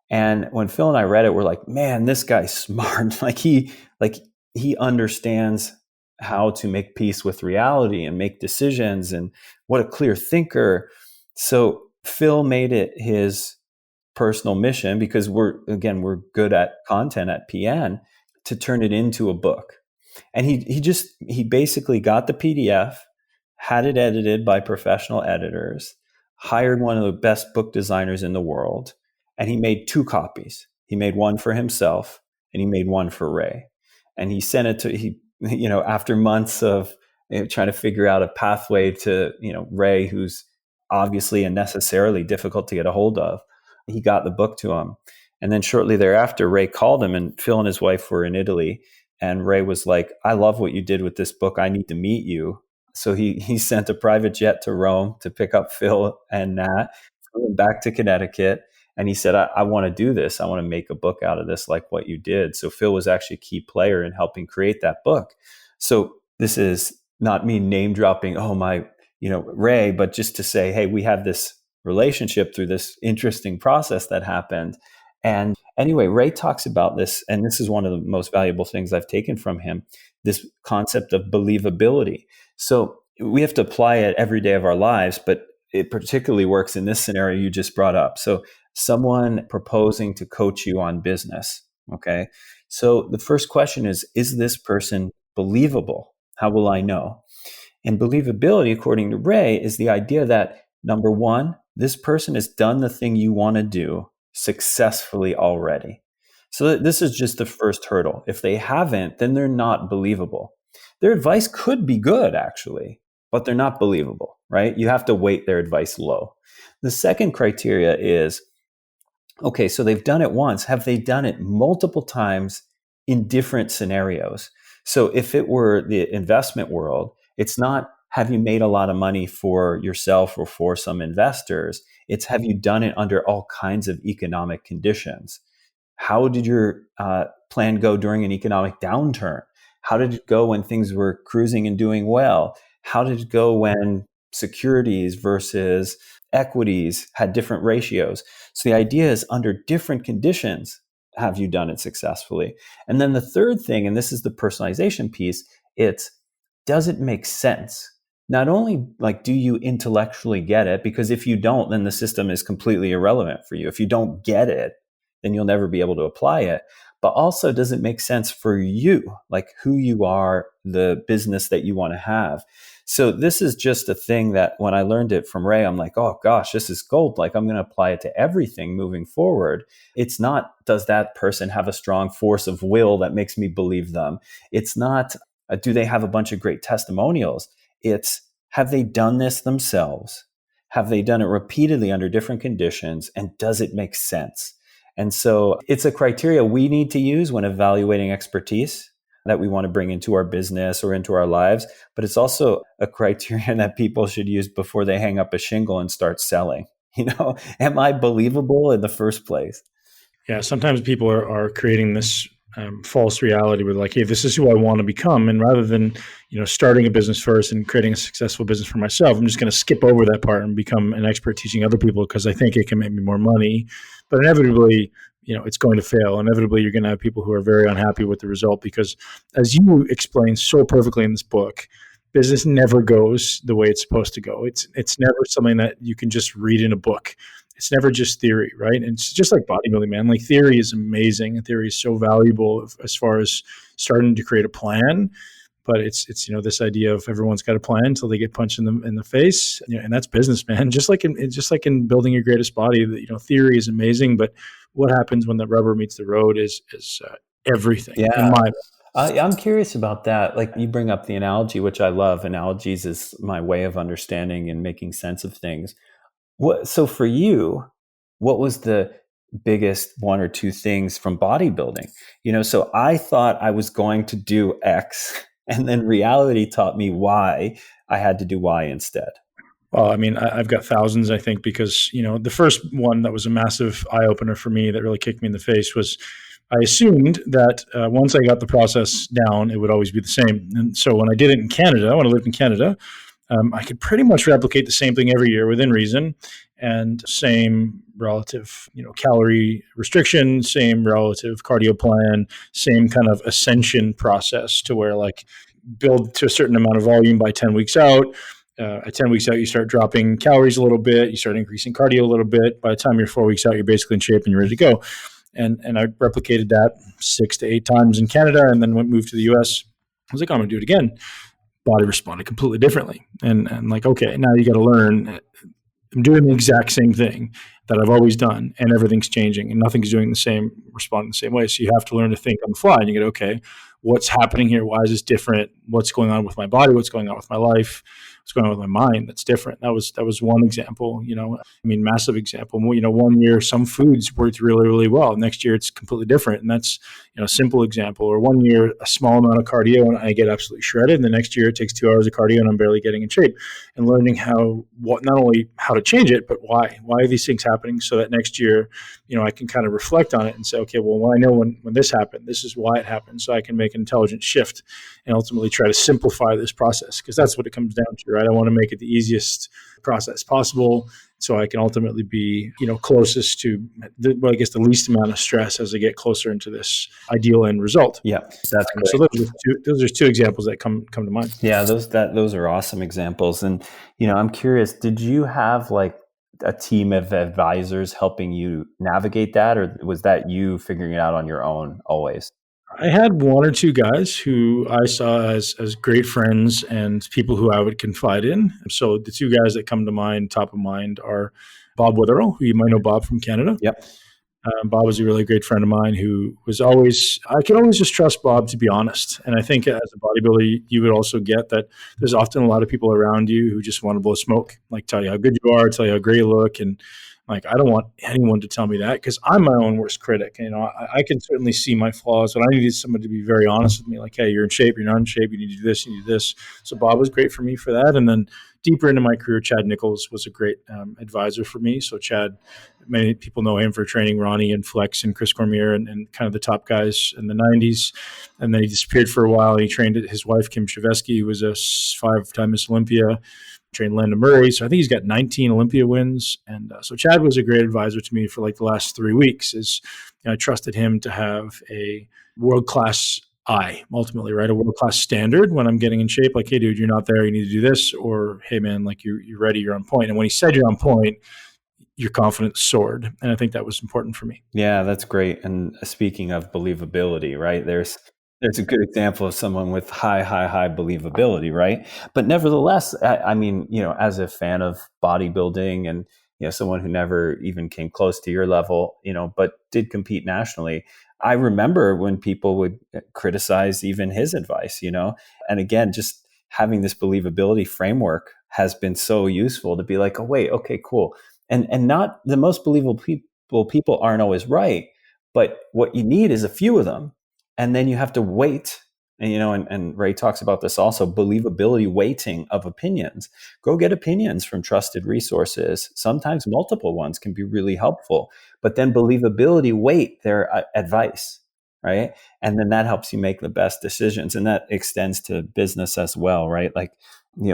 And when Phil and I read it, we're like, man, this guy's smart. He understands how to make peace with reality and make decisions, and what a clear thinker. So Phil made it his personal mission, because we're good at content at PN, to turn it into a book. And he basically got the PDF, had it edited by professional editors, hired one of the best book designers in the world, and he made 2 copies. He made one for himself and he made one for Ray. And he sent it to, after months of trying to figure out a pathway to, Ray, who's obviously and necessarily difficult to get a hold of, he got the book to him. And then shortly thereafter, Ray called him, and Phil and his wife were in Italy. And Ray was like, I love what you did with this book. I need to meet you. So he sent a private jet to Rome to pick up Phil and Nat, flew them back to Connecticut. And he said, I want to do this. I want to make a book out of this, like what you did. So Phil was actually a key player in helping create that book. So this is not me name dropping, Ray, but just to say, hey, we have this relationship through this interesting process that happened. And anyway, Ray talks about this, and this is one of the most valuable things I've taken from him, this concept of believability. So we have to apply it every day of our lives, but it particularly works in this scenario you just brought up. So someone proposing to coach you on business, okay? So the first question is this person believable? How will I know? And believability, according to Ray, is the idea that, number one, this person has done the thing you want to do successfully already. So this is just the first hurdle. If they haven't, then they're not believable. Their advice could be good, actually, but they're not believable, right? You have to weight their advice low. The second criteria is, okay, so they've done it once. Have they done it multiple times in different scenarios? So if it were the investment world, it's not, have you made a lot of money for yourself or for some investors? It's, have you done it under all kinds of economic conditions? How did your plan go during an economic downturn? How did it go when things were cruising and doing well? How did it go when securities versus equities had different ratios? So the idea is, under different conditions, have you done it successfully? And then the third thing, and this is the personalization piece, it's, does it make sense? Not only do you intellectually get it, because if you don't, then the system is completely irrelevant for you. If you don't get it, then you'll never be able to apply it. But also, does it make sense for you, like who you are, the business that you want to have? So this is just a thing that when I learned it from Ray, I'm like, oh gosh, this is gold. Like, I'm going to apply it to everything moving forward. It's not, does that person have a strong force of will that makes me believe them? It's not, do they have a bunch of great testimonials? It's, have they done this themselves? Have they done it repeatedly under different conditions? And does it make sense? And so it's a criteria we need to use when evaluating expertise that we want to bring into our business or into our lives. But it's also a criterion that people should use before they hang up a shingle and start selling. Am I believable in the first place? Yeah, sometimes people are creating this false reality with like, hey, this is who I want to become. And rather than, starting a business first and creating a successful business for myself, I'm just going to skip over that part and become an expert teaching other people because I think it can make me more money. But inevitably, it's going to fail. Inevitably, you're going to have people who are very unhappy with the result because, as you explain so perfectly in this book, business never goes the way it's supposed to go. It's never something that you can just read in a book. It's never just theory, right? And it's just like bodybuilding, man. Like, theory is amazing. Theory is so valuable as far as starting to create a plan. But it's this idea of everyone's got a plan until they get punched in the face, and that's business, man. Just like in building your greatest body, theory is amazing, but what happens when the rubber meets the road is everything. Yeah. I'm curious about that. Like, you bring up the analogy, which I love. Analogies is my way of understanding and making sense of things. So for you, what was the biggest one or two things from bodybuilding? So I thought I was going to do X, And then reality taught me why I had to do Y instead. Well, I mean, I've got thousands, I think, because, the first one that was a massive eye opener for me that really kicked me in the face was I assumed that once I got the process down, it would always be the same. And so when I did it in Canada, when I lived in Canada, I could pretty much replicate the same thing every year within reason, and same relative, calorie restriction, same relative cardio plan, same kind of ascension process to where like build to a certain amount of volume by 10 weeks out. At 10 weeks out, you start dropping calories a little bit, you start increasing cardio a little bit. By the time you're 4 weeks out, you're basically in shape and you're ready to go. And I replicated that 6 to 8 times in Canada, and then moved to the US. I was like, I'm going to do it again. Body responded completely differently. And like, okay, now you got to learn. I'm doing the exact same thing that I've always done, and everything's changing, and nothing's doing the same, responding the same way. So you have to learn to think on the fly, and you go, okay, what's happening here? Why is this different? What's going on with my body? What's going on with my life? What's going on with my mind? That's different. That was one example. Massive example. 1 year some foods worked really, really well. Next year it's completely different, and that's a simple example. Or 1 year a small amount of cardio and I get absolutely shredded, and the next year it takes 2 hours of cardio and I'm barely getting in shape. And learning not only how to change it, but why are these things happening, so that next year, I can kind of reflect on it and say, okay, well, I know when this happened, this is why it happened, so I can make an intelligent shift and ultimately try to simplify this process, because that's what it comes down to, right? I want to make it the easiest process possible, so I can ultimately be, closest to the least amount of stress as I get closer into this ideal end result. Yeah, that's great. So those are two examples that come to mind. Yeah, those are awesome examples. And I'm curious, did you have like a team of advisors helping you navigate that, or was that you figuring it out on your own always? I had one or two guys who I saw as great friends and people who I would confide in. So the two guys that come to mind, top of mind, are Bob Witherell, who you might know Bob from Canada. Yep. Bob was a really great friend of mine who was always, I could always just trust Bob to be honest. And I think as a bodybuilder, you would also get that there's often a lot of people around you who just want to blow smoke, like tell you how good you are, tell you how great you look. And like, I don't want anyone to tell me that, because I'm my own worst critic. I can certainly see my flaws, but I needed someone to be very honest with me. Like, hey, you're in shape, you're not in shape, you need to do this, you need to do this. So Bob was great for me for that. And then deeper into my career, Chad Nichols was a great advisor for me. So Chad, many people know him for training Ronnie and Flex and Chris Cormier and kind of the top guys in the 90s. And then he disappeared for a while. He trained his wife, Kim Shavesky, who was a 5-time Miss Olympia, trained Linda Murray. So I think he's got 19 Olympia wins. And so Chad was a great advisor to me for like the last 3 weeks. I trusted him to have a world-class eye, ultimately, right? A world-class standard when I'm getting in shape. Like, hey, dude, you're not there, you need to do this. Or, hey, man, like you're ready, you're on point. And when he said you're on point, your confidence soared. And I think that was important for me. Yeah, that's great. And speaking of believability, right? There's a good example of someone with high believability, right? But nevertheless, I mean, as a fan of bodybuilding and, someone who never even came close to your level, but did compete nationally, I remember when people would criticize even his advice, and again, just having this believability framework has been so useful to be like, oh, wait, okay, cool. And not the most believable people aren't always right, but what you need is a few of them. And then you have to wait. And, and Ray talks about this also, believability weighting of opinions. Go get opinions from trusted resources. Sometimes multiple ones can be really helpful, but then believability weight their advice, right? And then that helps you make the best decisions. And that extends to business as well, right? Like,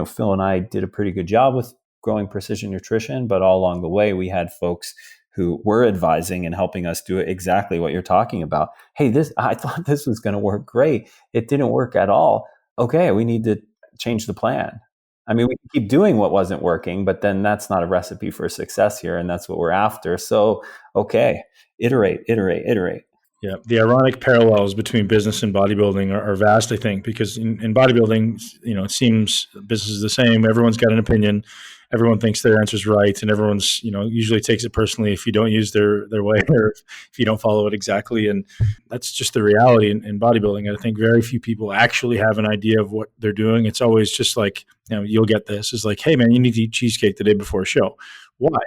Phil and I did a pretty good job with growing precision nutrition, but all along the way, we had folks who were advising and helping us do exactly what you're talking about. Hey, I thought this was going to work great. It didn't work at all. Okay, we need to change the plan. I mean, we can keep doing what wasn't working, but then that's not a recipe for success here, and that's what we're after. So, okay, iterate. Yeah, the ironic parallels between business and bodybuilding are vast, I think, because in bodybuilding, it seems business is the same. Everyone's got an opinion. Everyone thinks their answer's right, and everyone's, usually takes it personally if you don't use their way or if you don't follow it exactly. And that's just the reality in bodybuilding. I think very few people actually have an idea of what they're doing. It's always just like, you'll get this. It's like, hey, man, you need to eat cheesecake the day before a show. Why?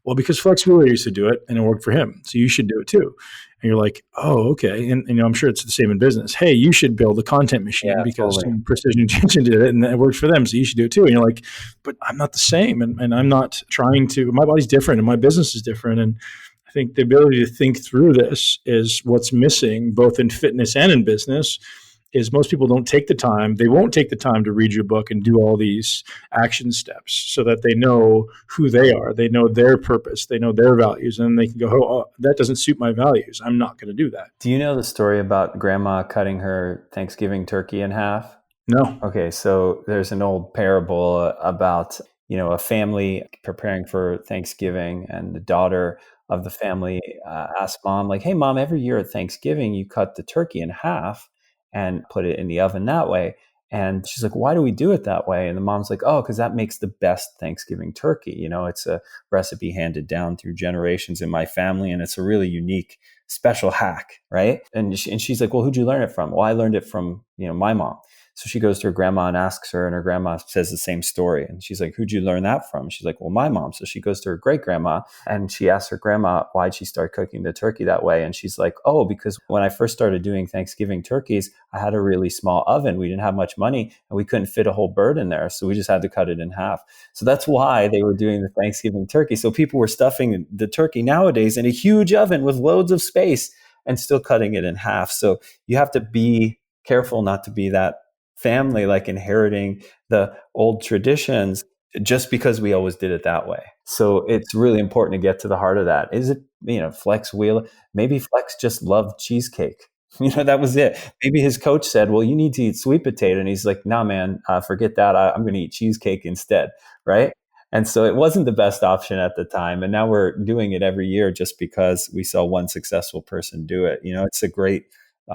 Well, because Flex Wheeler used to do it and it worked for him. So you should do it too. And you're like, oh, okay. And I'm sure it's the same in business. Hey, you should build a content machine Yeah, because totally. Precision Attention did it and it worked for them. So you should do it too. And you're like, but I'm not the same. And I'm not trying to, my body's different and my business is different. And I think the ability to think through this is what's missing both in fitness and in business. Is most people don't take the time, they won't take the time to read your book and do all these action steps so that they know who they are, they know their purpose, they know their values, and they can go, oh, that doesn't suit my values, I'm not going to do that. Do you know the story about grandma cutting her Thanksgiving turkey in half? No. Okay, so there's an old parable about, a family preparing for Thanksgiving, and the daughter of the family asked mom, like, hey, mom, every year at Thanksgiving, you cut the turkey in half and put it in the oven that way. And she's like, why do we do it that way? And the mom's like, oh, because that makes the best Thanksgiving turkey. It's a recipe handed down through generations in my family, and it's a really unique, special hack, right? And she's like, well, who'd you learn it from? Well, I learned it from, my mom. So she goes to her grandma and asks her, and her grandma says the same story. And she's like, who'd you learn that from? She's like, well, my mom. So she goes to her great grandma and she asks her grandma, why'd she start cooking the turkey that way? And she's like, oh, because when I first started doing Thanksgiving turkeys, I had a really small oven. We didn't have much money and we couldn't fit a whole bird in there. So we just had to cut it in half. So that's why they were doing the Thanksgiving turkey. So people were stuffing the turkey nowadays in a huge oven with loads of space and still cutting it in half. So you have to be careful not to be that family, like inheriting the old traditions just because we always did it that way. So it's really important to get to the heart of that. Is it, Flex Wheeler? Maybe Flex just loved cheesecake. That was it. Maybe his coach said, well, you need to eat sweet potato. And he's like, nah, man, forget that. I'm going to eat cheesecake instead. Right. And so it wasn't the best option at the time. And now we're doing it every year just because we saw one successful person do it. It's a great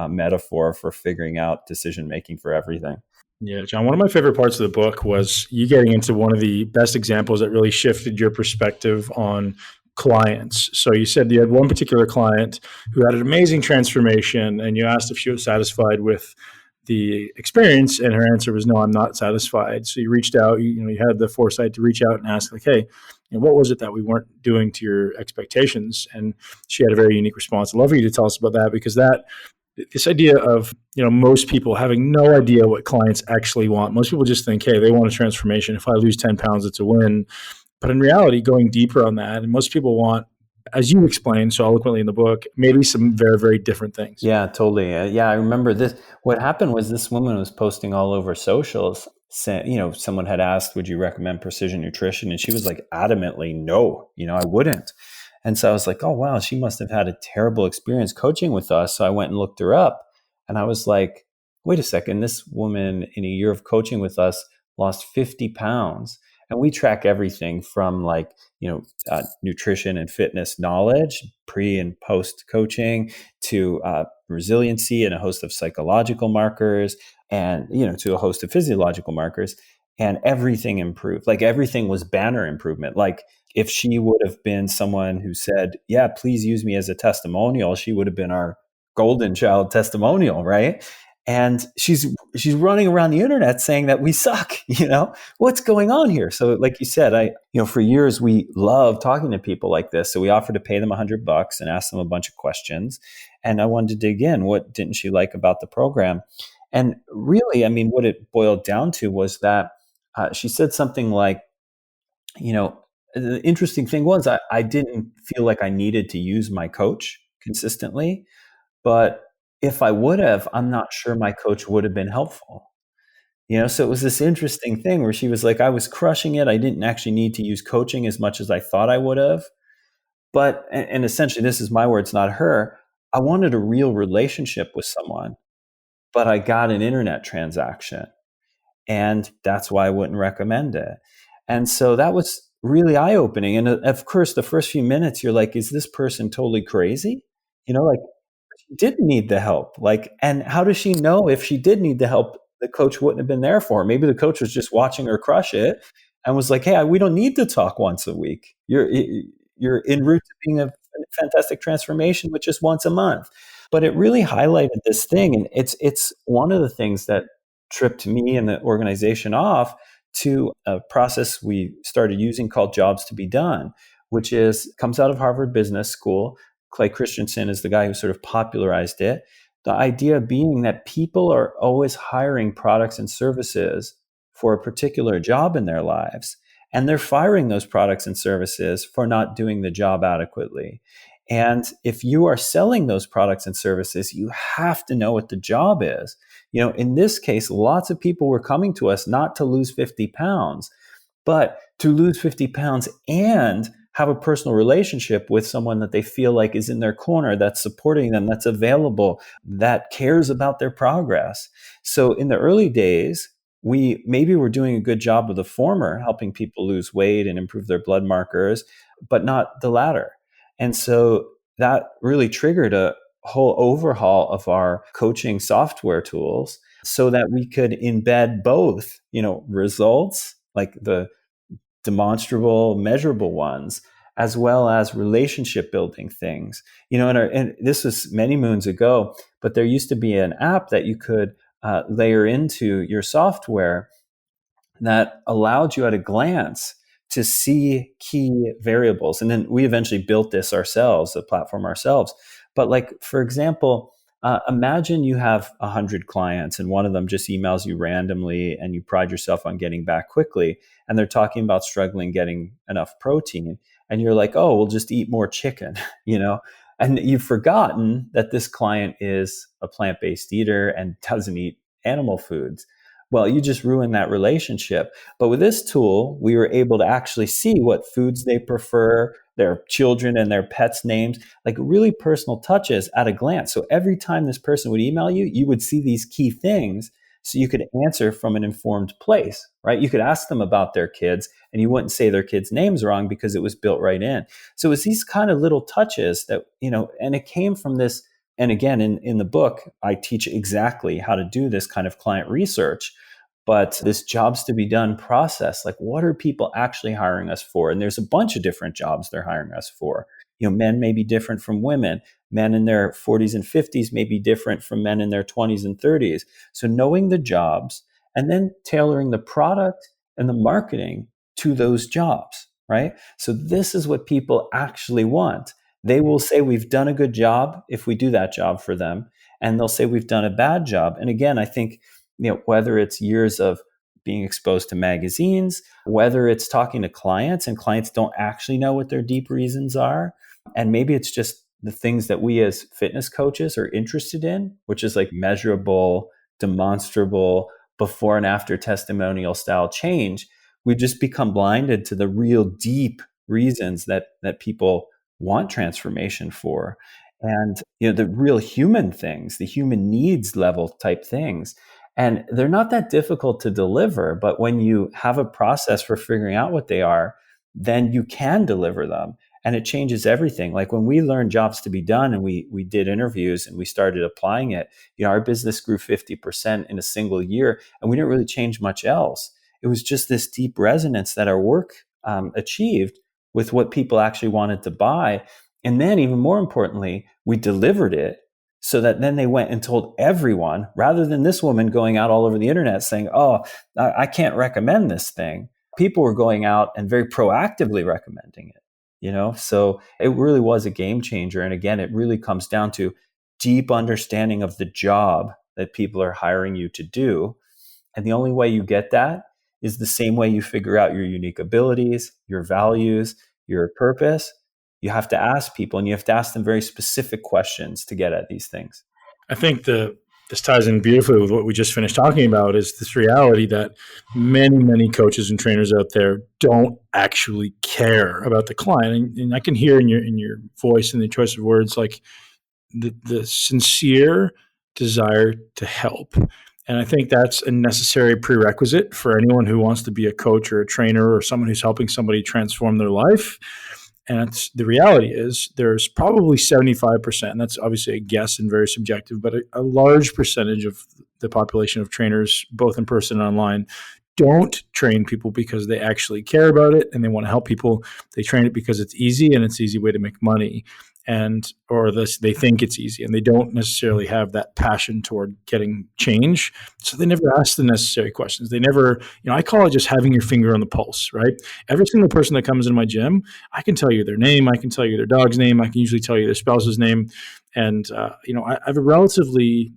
metaphor for figuring out decision making for everything. Yeah, John, one of my favorite parts of the book was you getting into one of the best examples that really shifted your perspective on clients. So you said you had one particular client who had an amazing transformation, and you asked if she was satisfied with the experience, and her answer was, no, I'm not satisfied. So you reached out, you had the foresight to reach out and ask, like, hey, what was it that we weren't doing to your expectations? And she had a very unique response. I'd love for you to tell us about that, because this idea of, most people having no idea what clients actually want. Most people just think, hey, they want a transformation. If I lose 10 pounds, it's a win. But in reality, going deeper on that, and most people want, as you explained so eloquently in the book, maybe some very, very different things. Yeah, totally. I remember this. What happened was this woman was posting all over socials. Someone had asked, would you recommend Precision Nutrition? And she was like, adamantly, no, I wouldn't. And so I was like, oh, wow, she must have had a terrible experience coaching with us. So I went and looked her up, and I was like, wait a second, this woman in a year of coaching with us lost 50 pounds. And we track everything from nutrition and fitness knowledge, pre and post coaching, to resiliency and a host of psychological markers, and, to a host of physiological markers. And everything improved. Like everything was banner improvement. Like if she would have been someone who said, yeah, please use me as a testimonial, she would have been our golden child testimonial, right? And she's running around the internet saying that we suck, what's going on here? So like you said, for years, we love talking to people like this. So we offered to pay them $100 and ask them a bunch of questions. And I wanted to dig in. What didn't she like about the program? And really, what it boiled down to was that she said something like, the interesting thing was I didn't feel like I needed to use my coach consistently, but if I would have, I'm not sure my coach would have been helpful. So it was this interesting thing where she was like, I was crushing it. I didn't actually need to use coaching as much as I thought I would have. But, and essentially, this is my words, not her. I wanted a real relationship with someone, but I got an internet transaction. And that's why I wouldn't recommend it. And so that was really eye-opening. And of course, the first few minutes, you're like, is this person totally crazy? She didn't need the help. And how does she know if she did need the help, the coach wouldn't have been there for her? Maybe the coach was just watching her crush it and was like, hey, we don't need to talk once a week. You're en route to being a fantastic transformation with just once a month. But it really highlighted this thing. And it's one of the things that tripped me and the organization off to a process we started using called jobs to be done, which comes out of Harvard Business School. Clay Christensen is the guy who sort of popularized it. The idea being that people are always hiring products and services for a particular job in their lives, and they're firing those products and services for not doing the job adequately. And if you are selling those products and services, you have to know what the job is. In this case, lots of people were coming to us not to lose 50 pounds, but to lose 50 pounds and have a personal relationship with someone that they feel like is in their corner, that's supporting them, that's available, that cares about their progress. So in the early days, we maybe were doing a good job of the former, helping people lose weight and improve their blood markers, but not the latter. And so that really triggered a whole overhaul of our coaching software tools so that we could embed both, results, like the demonstrable, measurable ones, as well as relationship building things. And this was many moons ago, but there used to be an app that you could layer into your software that allowed you at a glance to see key variables. And then we eventually built this ourselves, the platform ourselves. But like, for example, imagine you have 100 clients and one of them just emails you randomly and you pride yourself on getting back quickly. And they're talking about struggling getting enough protein. And you're like, oh, we'll just eat more chicken, And you've forgotten that this client is a plant-based eater and doesn't eat animal foods. Well, you just ruined that relationship. But with this tool, we were able to actually see what foods they prefer, their children and their pets' names, like really personal touches at a glance. So every time this person would email you, you would see these key things so you could answer from an informed place, right? You could ask them about their kids and you wouldn't say their kids' names wrong because it was built right in. So it was these kind of little touches that, and it came from this. And again, in the book, I teach exactly how to do this kind of client research. But this jobs to be done process, like what are people actually hiring us for? And there's a bunch of different jobs they're hiring us for. Men may be different from women. Men in their 40s and 50s may be different from men in their 20s and 30s. So knowing the jobs and then tailoring the product and the marketing to those jobs, right? So this is what people actually want. They will say we've done a good job if we do that job for them. And they'll say we've done a bad job. And again, I think, whether it's years of being exposed to magazines, whether it's talking to clients and clients don't actually know what their deep reasons are. And maybe it's just the things that we as fitness coaches are interested in, which is like measurable, demonstrable, before and after testimonial style change. We've just become blinded to the real deep reasons that people want transformation for. And, the real human things, the human needs level type things. And they're not that difficult to deliver, but when you have a process for figuring out what they are, then you can deliver them. And it changes everything. Like when we learned jobs to be done and we did interviews and we started applying it, our business grew 50% in a single year and we didn't really change much else. It was just this deep resonance that our work achieved with what people actually wanted to buy. And then even more importantly, we delivered it. So that then they went and told everyone, rather than this woman going out all over the internet saying, oh, I can't recommend this thing. People were going out and very proactively recommending it, So it really was a game changer. And again, it really comes down to deep understanding of the job that people are hiring you to do. And the only way you get that is the same way you figure out your unique abilities, your values, your purpose. You have to ask people and you have to ask them very specific questions to get at these things. I think this ties in beautifully with what we just finished talking about is this reality that many, many coaches and trainers out there don't actually care about the client. And I can hear in your voice and the choice of words, like the sincere desire to help. And I think that's a necessary prerequisite for anyone who wants to be a coach or a trainer or someone who's helping somebody transform their life. And the reality is there's probably 75%, and that's obviously a guess and very subjective, but a large percentage of the population of trainers, both in person and online, don't train people because they actually care about it and they want to help people. They train it because it's easy and it's an easy way to make money. or this, they think it's easy, and they don't necessarily have that passion toward getting change. So they never ask the necessary questions. They never, I call it just having your finger on the pulse, right? Every single person that comes in my gym, I can tell you their name, I can tell you their dog's name, I can usually tell you their spouse's name. And, I have a relatively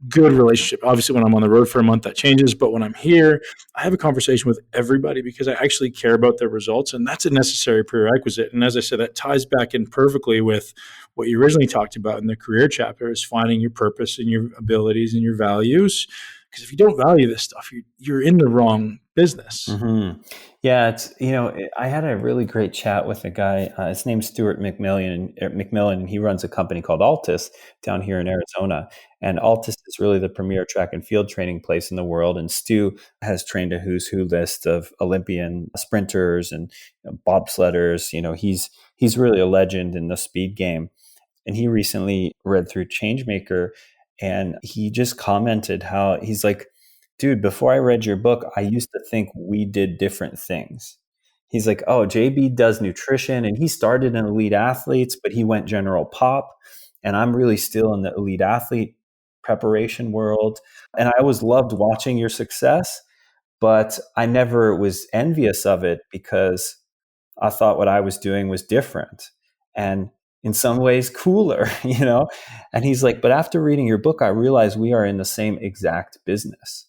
good relationship. Obviously, when I'm on the road for a month, that changes. But when I'm here, I have a conversation with everybody because I actually care about their results. And that's a necessary prerequisite. And as I said, that ties back in perfectly with what you originally talked about in the career chapter, is finding your purpose and your abilities and your values. Because if you don't value this stuff, you're in the wrong business. Mm-hmm. Yeah, I had a really great chat with a guy. His name's Stuart McMillan, and he runs a company called Altus down here in Arizona. And Altus is really the premier track and field training place in the world. And Stu has trained a who's who list of Olympian sprinters and bobsledders. He's really a legend in the speed game. And he recently read through Changemaker, and he just commented how he's like, dude, before I read your book, I used to think we did different things. He's like, oh, JB does nutrition, and he started in elite athletes, but he went general pop. And I'm really still in the elite athlete preparation world. And I always loved watching your success, but I never was envious of it because I thought what I was doing was different and in some ways cooler, And he's like, but after reading your book, I realized we are in the same exact business.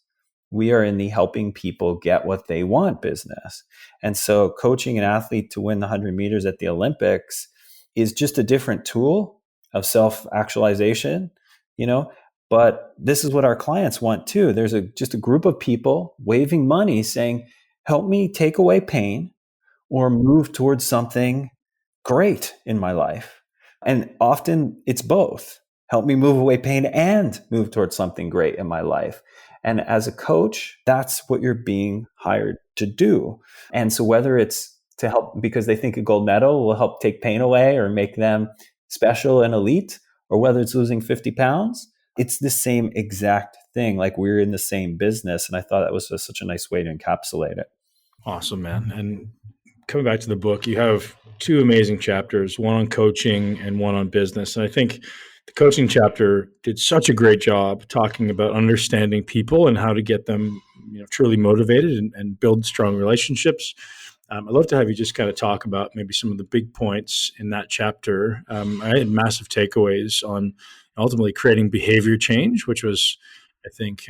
We are in the helping people get what they want business. And so coaching an athlete to win the 100 meters at the Olympics is just a different tool of self-actualization, but this is what our clients want too. There's just a group of people waving money saying, help me take away pain or move towards something great in my life. And often it's both. Help me move away pain and move towards something great in my life. And as a coach, that's what you're being hired to do. And so whether it's to help because they think a gold medal will help take pain away or make them special and elite, or whether it's losing 50 pounds, it's the same exact thing. Like we're in the same business. And I thought that was just such a nice way to encapsulate it. Awesome, man. And coming back to the book, you have two amazing chapters, one on coaching and one on business. And I think the coaching chapter did such a great job talking about understanding people and how to get them, truly motivated and build strong relationships. I'd love to have you just kind of talk about maybe some of the big points in that chapter. I had massive takeaways on ultimately creating behavior change, which was, I think,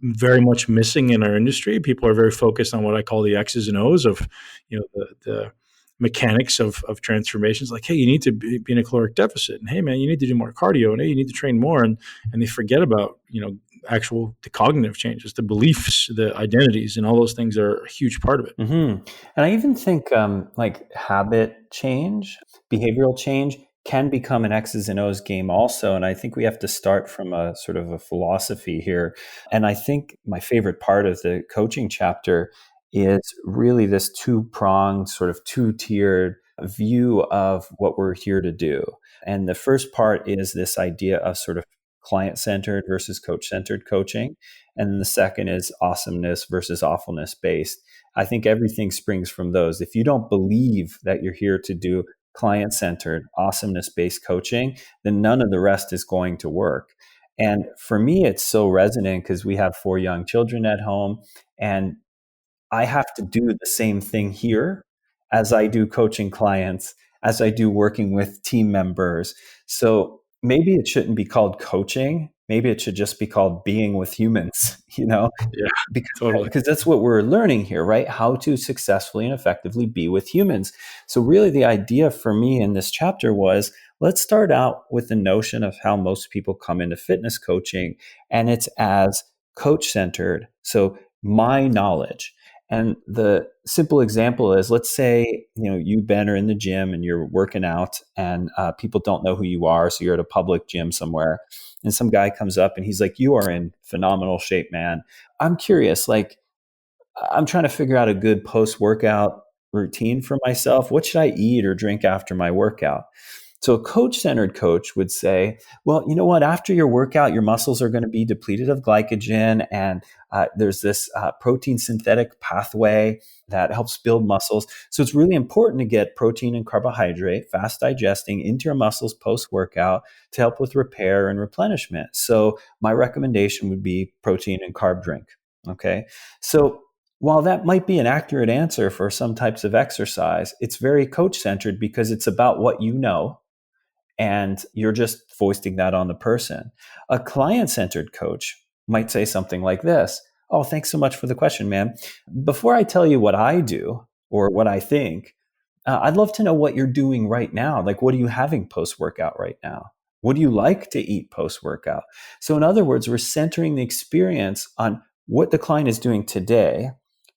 very much missing in our industry. People are very focused on what I call the X's and O's of, the mechanics of transformations. Like, hey, you need to be in a caloric deficit, and hey, man, you need to do more cardio, and hey, you need to train more, and they forget about the cognitive changes, the beliefs, the identities, and all those things are a huge part of it. Mm-hmm. And I even think like habit change, behavioral change can become an X's and O's game also. And I think we have to start from a sort of a philosophy here. And I think my favorite part of the coaching chapter is really this two-pronged, sort of two-tiered view of what we're here to do. And the first part is this idea of sort of client-centered versus coach-centered coaching. And then the second is awesomeness versus awfulness based. I think everything springs from those. If you don't believe that you're here to do client-centered, awesomeness-based coaching, then none of the rest is going to work. And for me, it's so resonant because we have 4 young children at home, and I have to do the same thing here as I do coaching clients, as I do working with team members. So maybe it shouldn't be called coaching. Maybe it should just be called being with humans, Yeah, totally. because that's what we're learning here, right? How to successfully and effectively be with humans. So really the idea for me in this chapter was, let's start out with the notion of how most people come into fitness coaching, and it's as coach-centered. So my knowledge. And the simple example is, let's say, you, Ben, are in the gym and you're working out, and people don't know who you are. So you're at a public gym somewhere, and some guy comes up and he's like, you are in phenomenal shape, man. I'm curious, like, I'm trying to figure out a good post-workout routine for myself. What should I eat or drink after my workout? So a coach-centered coach would say, well, you know what? After your workout, your muscles are going to be depleted of glycogen, and there's this protein synthetic pathway that helps build muscles. So it's really important to get protein and carbohydrate, fast digesting, into your muscles post-workout to help with repair and replenishment. So my recommendation would be protein and carb drink. Okay. So while that might be an accurate answer for some types of exercise, it's very coach-centered because it's about what you know and you're just foisting that on the person. A client-centered coach might say something like this: oh, thanks so much for the question, man. Before I tell you what I do or what I think, I'd love to know what you're doing right now. Like, what are you having post-workout right now? What do you like to eat post-workout? So in other words, we're centering the experience on what the client is doing today,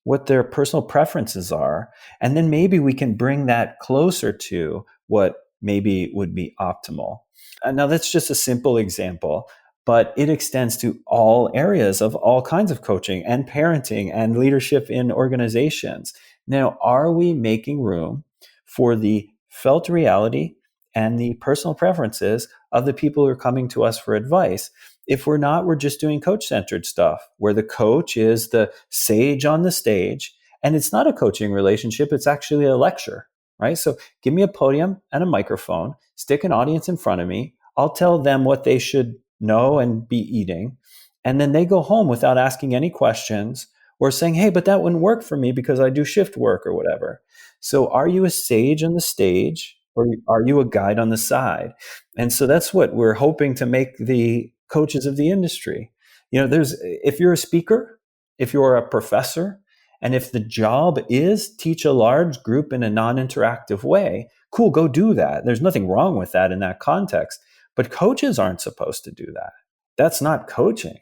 what their personal preferences are, and then maybe we can bring that closer to what maybe would be optimal. Now, that's just a simple example, but it extends to all areas of all kinds of coaching and parenting and leadership in organizations. Now, are we making room for the felt reality and the personal preferences of the people who are coming to us for advice? If we're not, we're just doing coach-centered stuff where the coach is the sage on the stage, and it's not a coaching relationship, it's actually a lecture, right? So give me a podium and a microphone, stick an audience in front of me, I'll tell them what they should know and be eating, and then they go home without asking any questions or saying, hey, but that wouldn't work for me because I do shift work or whatever. So are you a sage on the stage or are you a guide on the side? And so that's what we're hoping to make the coaches of the industry. If you're a speaker, if you're a professor, and if the job is teach a large group in a non-interactive way, cool, go do that. There's nothing wrong with that in that context. But coaches aren't supposed to do that. That's not coaching.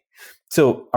So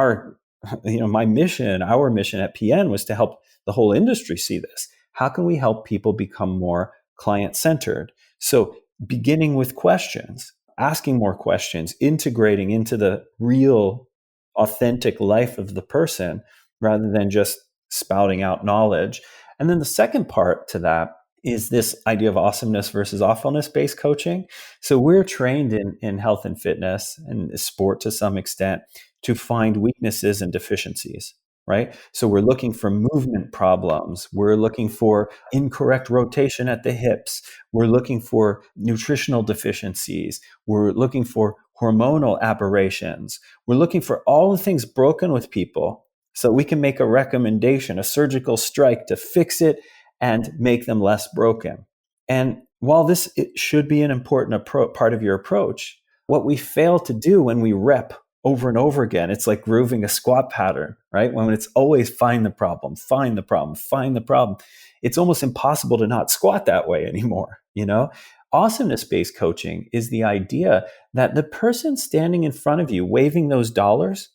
my mission, our mission at PN was to help the whole industry see this. How can we help people become more client-centered? So beginning with questions, asking more questions, integrating into the real, authentic life of the person rather than just spouting out knowledge. And then the second part to that is this idea of awesomeness versus awfulness-based coaching. So we're trained in health and fitness and sport to some extent to find weaknesses and deficiencies, right? So we're looking for movement problems. We're looking for incorrect rotation at the hips. We're looking for nutritional deficiencies. We're looking for hormonal aberrations. We're looking for all the things broken with people so we can make a recommendation, a surgical strike to fix it and make them less broken. And while it should be an important part of your approach, what we fail to do when we rep over and over again, it's like grooving a squat pattern, right? When it's always find the problem, find the problem, find the problem. It's almost impossible to not squat that way anymore, Awesomeness-based coaching is the idea that the person standing in front of you waving those dollars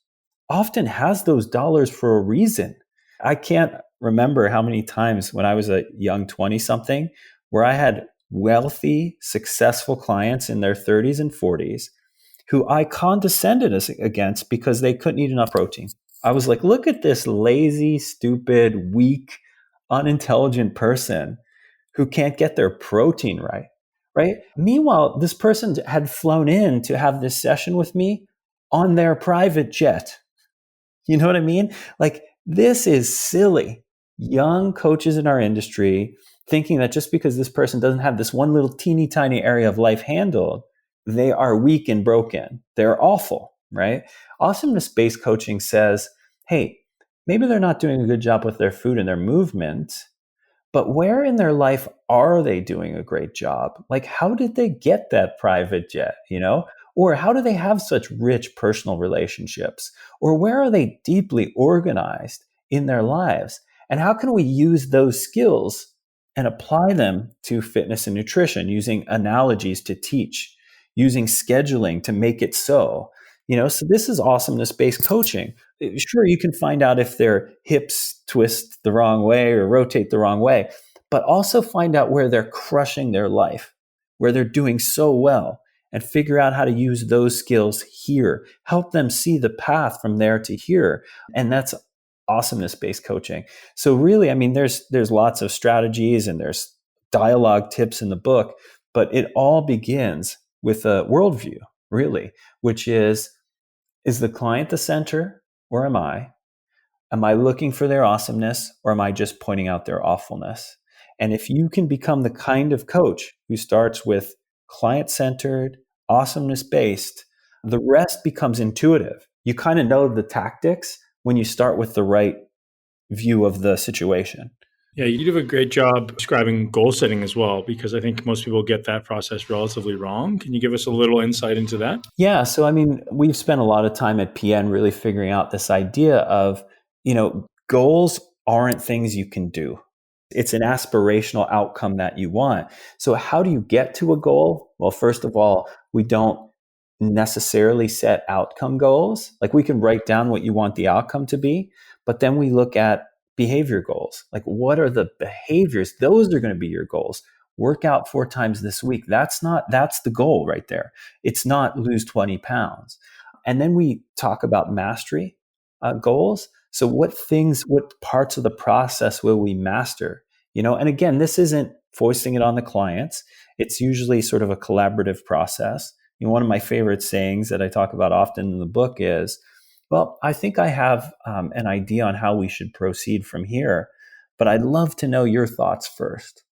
often has those dollars for a reason. I can't remember how many times when I was a young 20-something where I had wealthy, successful clients in their 30s and 40s who I condescended against because they couldn't eat enough protein. I was like, look at this lazy, stupid, weak, unintelligent person who can't get their protein right? Meanwhile, this person had flown in to have this session with me on their private jet. You know what I mean? Like, this is silly. Young coaches in our industry thinking that just because this person doesn't have this one little teeny tiny area of life handled, they are weak and broken. They're awful, right? Awesomeness-based coaching says, hey, maybe they're not doing a good job with their food and their movement, but where in their life are they doing a great job? Like, how did they get that private jet, Or how do they have such rich personal relationships? Or where are they deeply organized in their lives? And how can we use those skills and apply them to fitness and nutrition, using analogies to teach, using scheduling to make it so? So this is awesomeness-based coaching. Sure, you can find out if their hips twist the wrong way or rotate the wrong way, but also find out where they're crushing their life, where they're doing so well, and figure out how to use those skills here. Help them see the path from there to here. And that's awesomeness-based coaching. So really, there's lots of strategies and there's dialogue tips in the book, But it all begins with a worldview, really, which is the client the center or am I? Am I looking for their awesomeness or am I just pointing out their awfulness? And if you can become the kind of coach who starts with client centered, awesomeness based, the rest becomes intuitive. You kind of know the tactics when you start with the right view of the situation. Yeah, you do a great job describing goal setting as well, because I think most people get that process relatively wrong. Can you give us a little insight into that? Yeah. So, I mean, we've spent a lot of time at PN really figuring out this idea of, goals aren't things you can do. It's an aspirational outcome that you want. So, how do you get to a goal? Well, first of all, we don't necessarily set outcome goals. Like we can write down what you want the outcome to be, but then we look at behavior goals. Like what are the behaviors? Those are going to be your goals. Work out 4 times this week. That's the goal right there. It's not lose 20 pounds. And then we talk about mastery goals. So what parts of the process will we master? And again, this isn't foisting it on the clients. It's usually sort of a collaborative process. One of my favorite sayings that I talk about often in the book is, well, I think I have an idea on how we should proceed from here, but I'd love to know your thoughts first.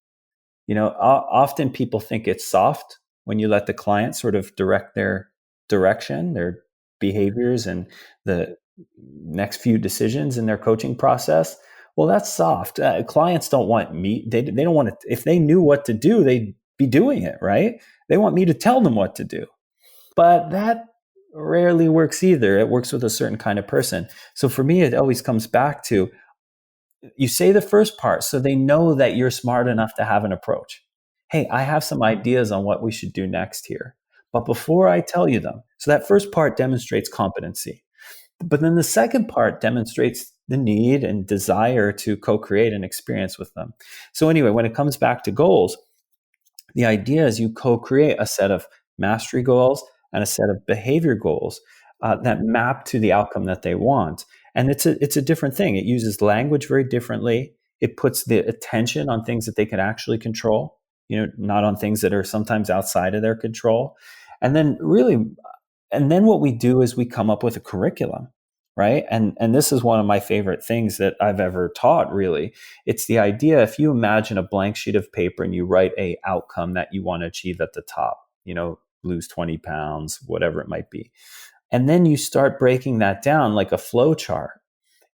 Often people think it's soft when you let the client sort of direct their direction, their behaviors, and the next few decisions in their coaching process. Well, that's soft. Clients don't want me. They don't want to. If they knew what to do, they'd be doing it, right? They want me to tell them what to do. But that rarely works either. It works with a certain kind of person. So for me, it always comes back to you say the first part so they know that you're smart enough to have an approach. Hey, I have some ideas on what we should do next here. But before I tell you them, so that first part demonstrates competency. But then the second part demonstrates the need and desire to co-create an experience with them. So anyway, when it comes back to goals, the idea is you co-create a set of mastery goals and a set of behavior goals that map to the outcome that they want. And it's a different thing. It uses language very differently. It puts the attention on things that they can actually control, not on things that are sometimes outside of their control. And then what we do is we come up with a curriculum, right? And this is one of my favorite things that I've ever taught, really. It's the idea, if you imagine a blank sheet of paper and you write a outcome that you want to achieve at the top, lose 20 pounds, whatever it might be. And then you start breaking that down like a flow chart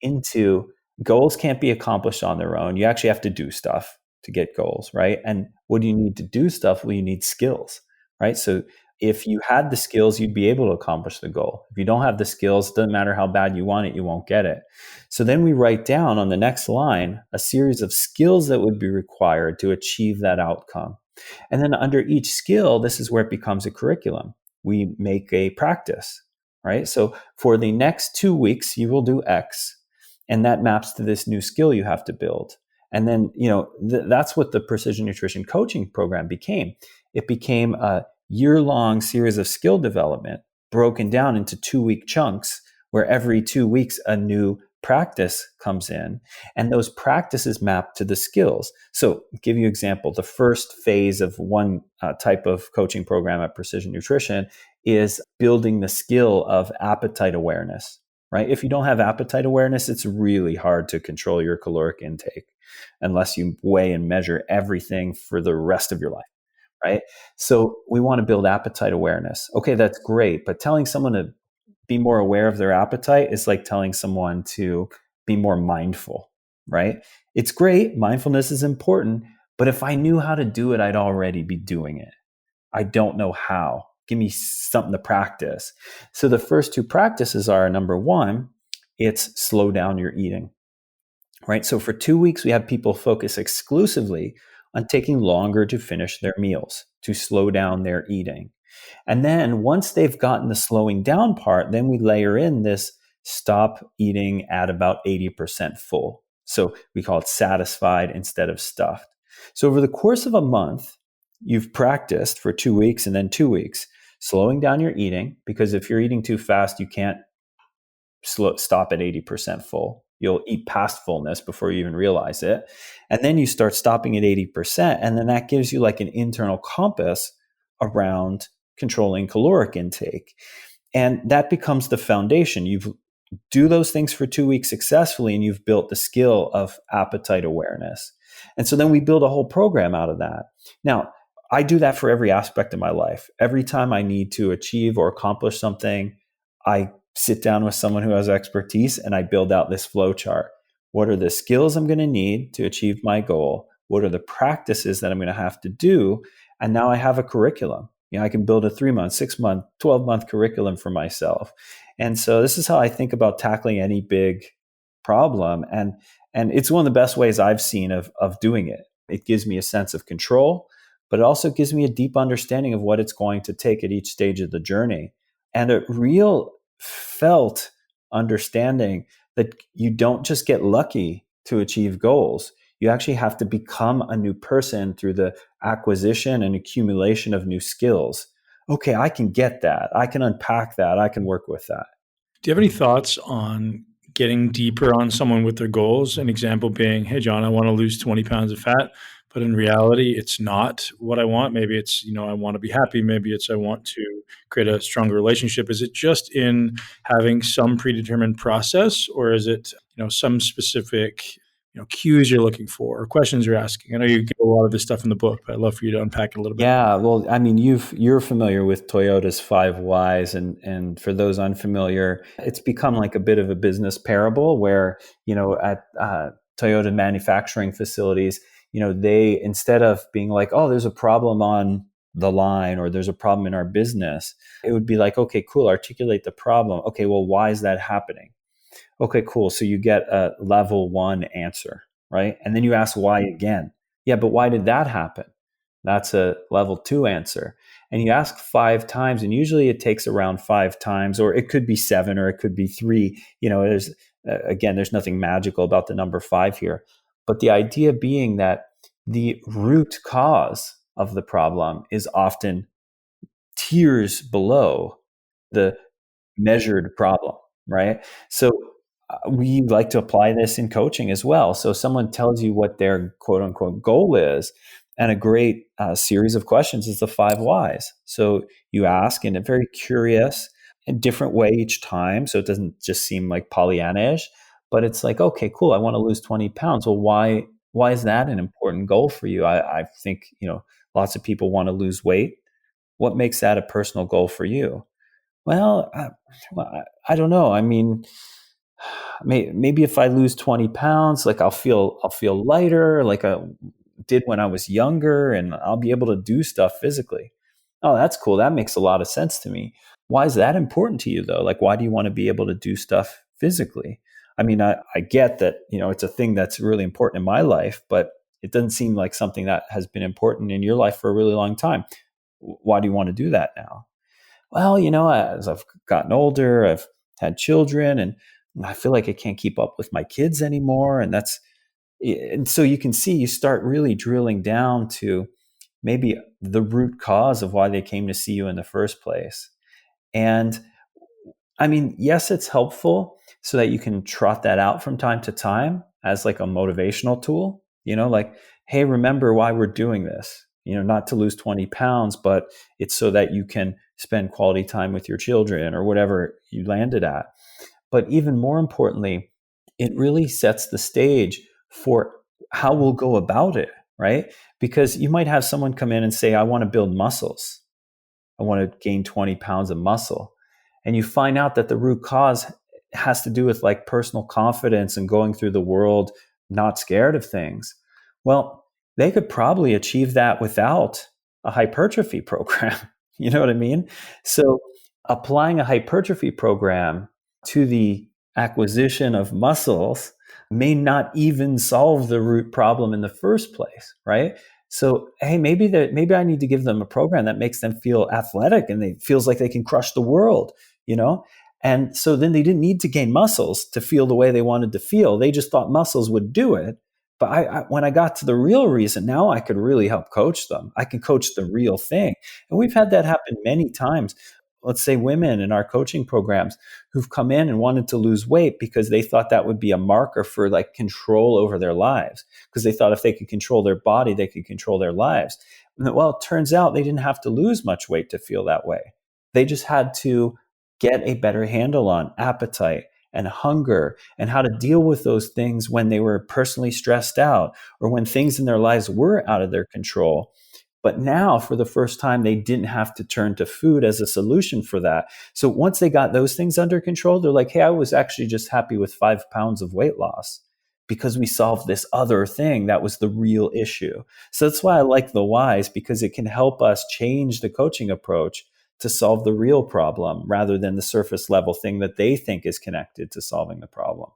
into goals can't be accomplished on their own. You actually have to do stuff to get goals, right? And what do you need to do stuff? Well, you need skills, right? So if you had the skills, you'd be able to accomplish the goal. If you don't have the skills, it doesn't matter how bad you want it, you won't get it. So then we write down on the next line a series of skills that would be required to achieve that outcome. And then under each skill, this is where it becomes a curriculum. We make a practice, right? So for the next 2 weeks, you will do X, and that maps to this new skill you have to build. And then, that's what the precision nutrition coaching program became. It became a year-long series of skill development broken down into 2-week chunks where every 2 weeks a new practice comes in, and those practices map to the skills. So give you an example. The first phase of one type of coaching program at Precision Nutrition is building the skill of appetite awareness, right? If you don't have appetite awareness, it's really hard to control your caloric intake unless you weigh and measure everything for the rest of your life, right? So we want to build appetite awareness. Okay, that's great. But telling someone to be more aware of their appetite is like telling someone to be more mindful, right? It's great. Mindfulness is important. But if I knew how to do it, I'd already be doing it. I don't know how. Give me something to practice. So the first 2 practices are, number 1, it's slow down your eating, right? So for 2 weeks, we have people focus exclusively on taking longer to finish their meals, to slow down their eating. And then once they've gotten the slowing down part, then we layer in this stop eating at about 80% full. So we call it satisfied instead of stuffed. So over the course of a month, you've practiced for 2 weeks and then 2 weeks, slowing down your eating, because if you're eating too fast, you can't stop at 80% full. You'll eat past fullness before you even realize it. And then you start stopping at 80%. And then that gives you like an internal compass around controlling caloric intake. And that becomes the foundation. You do those things for 2 weeks successfully, and you've built the skill of appetite awareness. And so then we build a whole program out of that. Now, I do that for every aspect of my life. Every time I need to achieve or accomplish something, I sit down with someone who has expertise and I build out this flow chart. What are the skills I'm going to need to achieve my goal? What are the practices that I'm going to have to do? And now I have a curriculum. I can build a 3-month, 6-month, 12-month curriculum for myself. And so this is how I think about tackling any big problem. And it's one of the best ways I've seen of doing it. It gives me a sense of control, but it also gives me a deep understanding of what it's going to take at each stage of the journey. And a real felt understanding that you don't just get lucky to achieve goals. You actually have to become a new person through the acquisition and accumulation of new skills. Okay, I can get that. I can unpack that. I can work with that. Do you have any thoughts on getting deeper on someone with their goals? An example being, hey, John, I want to lose 20 pounds of fat, but in reality, it's not what I want. Maybe it's, I want to be happy. Maybe it's, I want to create a stronger relationship. Is it just in having some predetermined process, or is it, some specific cues you're looking for or questions you're asking? I know you get a lot of this stuff in the book, but I'd love for you to unpack it a little bit. Yeah, well, I mean, you're familiar with Toyota's 5 whys, and for those unfamiliar, it's become like a bit of a business parable where, at Toyota manufacturing facilities, they, instead of being like, oh, there's a problem on the line or there's a problem in our business, it would be like, okay, cool, articulate the problem. Okay, well, why is that happening? Okay, cool. So you get a level 1 answer, right? And then you ask why again. Yeah, but why did that happen? That's a level 2 answer. And you ask 5 times, and usually it takes around 5 times, or it could be 7, or it could be 3. There's nothing magical about the number 5 here. But the idea being that the root cause of the problem is often tiers below the measured problem, right? So we like to apply this in coaching as well. So someone tells you what their quote unquote goal is, and a great series of questions is the 5 whys. So you ask in a very curious and different way each time. So it doesn't just seem like Pollyanna-ish, but it's like, okay, cool. I want to lose 20 pounds. Well, why is that an important goal for you? I think, lots of people want to lose weight. What makes that a personal goal for you? Well, I don't know. I mean, maybe if I lose 20 pounds, like I'll feel lighter, like I did when I was younger, and I'll be able to do stuff physically. Oh, that's cool. That makes a lot of sense to me. Why is that important to you though? Like, why do you want to be able to do stuff physically? I mean, I get that, it's a thing that's really important in my life, but it doesn't seem like something that has been important in your life for a really long time. Why do you want to do that now? Well, as I've gotten older, I've had children, and I feel like I can't keep up with my kids anymore. And so you can see, you start really drilling down to maybe the root cause of why they came to see you in the first place. And I mean, yes, it's helpful so that you can trot that out from time to time as like a motivational tool, like, hey, remember why we're doing this, not to lose 20 pounds, but it's so that you can spend quality time with your children or whatever you landed at. But even more importantly, it really sets the stage for how we'll go about it, right? Because you might have someone come in and say, I want to build muscles. I want to gain 20 pounds of muscle. And you find out that the root cause has to do with like personal confidence and going through the world not scared of things. Well, they could probably achieve that without a hypertrophy program. You know what I mean? So applying a hypertrophy program to the acquisition of muscles may not even solve the root problem in the first place, right? So, hey, maybe I need to give them a program that makes them feel athletic and they feels like they can crush the world, And so then they didn't need to gain muscles to feel the way they wanted to feel. They just thought muscles would do it. But when I got to the real reason, now I could really help coach them. I can coach the real thing. And we've had that happen many times. let's say women in our coaching programs who've come in and wanted to lose weight because they thought that would be a marker for like control over their lives, because they thought if they could control their body, they could control their lives. Well, it turns out they didn't have to lose much weight to feel that way. They just had to get a better handle on appetite and hunger and how to deal with those things when they were personally stressed out or when things in their lives were out of their control. But now, for the first time, they didn't have to turn to food as a solution for that. So once they got those things under control, they're like, hey, I was actually just happy with 5 pounds of weight loss because we solved this other thing that was the real issue. So that's why I like the whys, because it can help us change the coaching approach to solve the real problem rather than the surface level thing that they think is connected to solving the problem.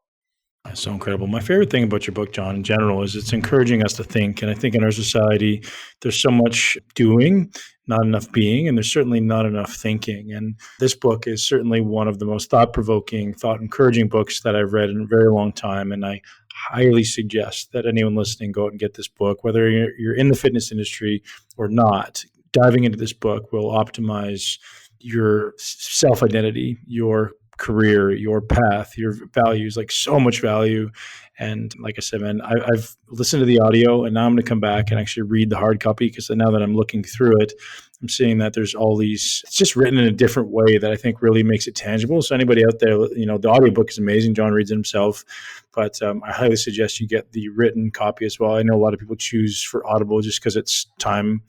That's so incredible. My favorite thing about your book, John, in general, is it's encouraging us to think. And I think in our society, there's so much doing, not enough being, and there's certainly not enough thinking. And this book is certainly one of the most thought-provoking, thought-encouraging books that I've read in a very long time. And I highly suggest that anyone listening go out and get this book, whether you're in the fitness industry or not. Diving into this book will optimize your self-identity, your career, your path, your values, like so much value. And like I said, man, I've listened to the audio, and now I'm going to come back and actually read the hard copy, because now that I'm looking through it, I'm seeing that there's all these, it's just written in a different way that I think really makes it tangible. So anybody out there, the audiobook is amazing. John reads it himself, but I highly suggest you get the written copy as well. I know a lot of people choose for Audible just because it's time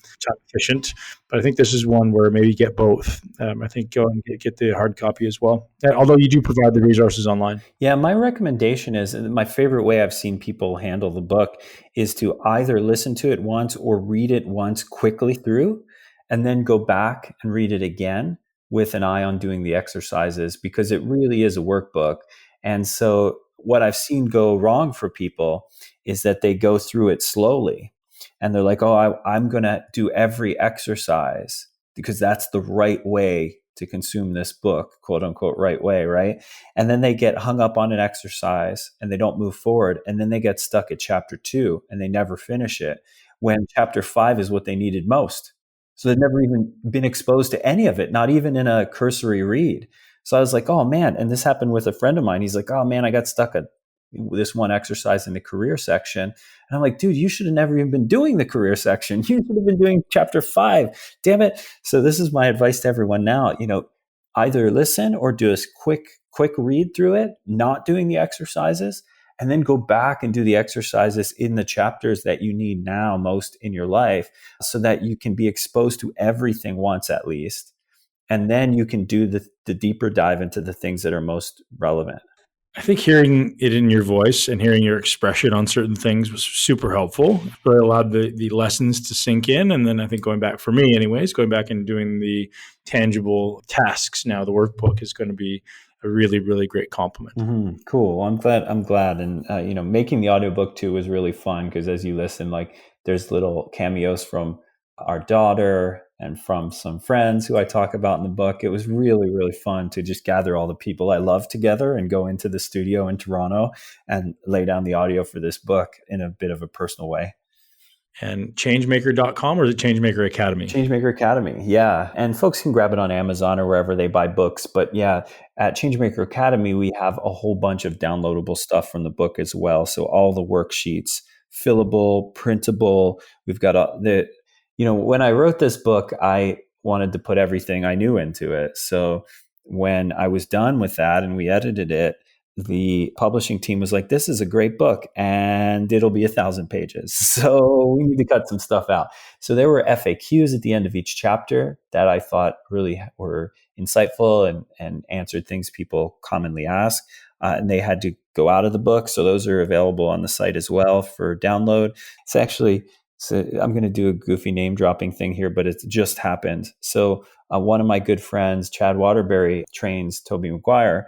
efficient, but I think this is one where maybe get both. I think go and get the hard copy as well. Although you do provide the resources online. Yeah, my recommendation is, my favorite way I've seen people handle the book is to either listen to it once or read it once quickly through, and then go back and read it again with an eye on doing the exercises, because it really is a workbook. And so what I've seen go wrong for people is that they go through it slowly and they're like, oh, I'm going to do every exercise because that's the right way to consume this book, quote unquote, right way, right? And then they get hung up on an exercise and they don't move forward. And then they get stuck at chapter 2 and they never finish it, when chapter 5 is what they needed most. So they've never even been exposed to any of it, not even in a cursory read. So I was like, oh man, and this happened with a friend of mine. He's like, oh man, I got stuck at this one exercise in the career section. And I'm like, dude, you should have never even been doing the career section. You should have been doing chapter 5. Damn it. So this is my advice to everyone now, either listen or do a quick read through it, not doing the exercises, and then go back and do the exercises in the chapters that you need now most in your life, so that you can be exposed to everything once at least. And then you can do the deeper dive into the things that are most relevant. I think hearing it in your voice and hearing your expression on certain things was super helpful. It really allowed the lessons to sink in. And then I think going back, for me anyways, going back and doing the tangible tasks now, the workbook is going to be a really, really great compliment. Mm-hmm. Cool. I'm glad. And, making the audiobook too was really fun, because as you listen, like there's little cameos from our daughter and from some friends who I talk about in the book. It was really, really fun to just gather all the people I love together and go into the studio in Toronto and lay down the audio for this book in a bit of a personal way. And changemaker.com, or is it Changemaker Academy? Changemaker Academy, yeah. And folks can grab it on Amazon or wherever they buy books. But yeah, at Changemaker Academy, we have a whole bunch of downloadable stuff from the book as well. So all the worksheets, fillable, printable. We've got when I wrote this book, I wanted to put everything I knew into it. So when I was done with that and we edited it, the publishing team was like, this is a great book and it'll be 1,000 pages. So we need to cut some stuff out. So there were FAQs at the end of each chapter that I thought really were insightful and answered things people commonly ask. And they had to go out of the book. So those are available on the site as well for download. So I'm going to do a goofy name dropping thing here, but it just happened. So one of my good friends, Chad Waterbury, trains Toby McGuire.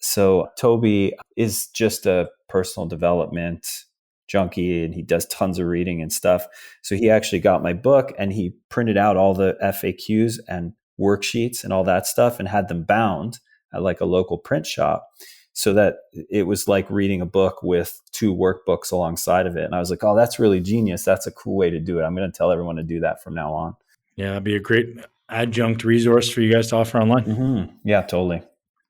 So Toby is just a personal development junkie and he does tons of reading and stuff. So he actually got my book and he printed out all the FAQs and worksheets and all that stuff and had them bound at like a local print shop, so that it was like reading a book with 2 workbooks alongside of it. And I was like, oh, that's really genius. That's a cool way to do it. I'm going to tell everyone to do that from now on. Yeah, that'd be a great adjunct resource for you guys to offer online. Yeah, totally.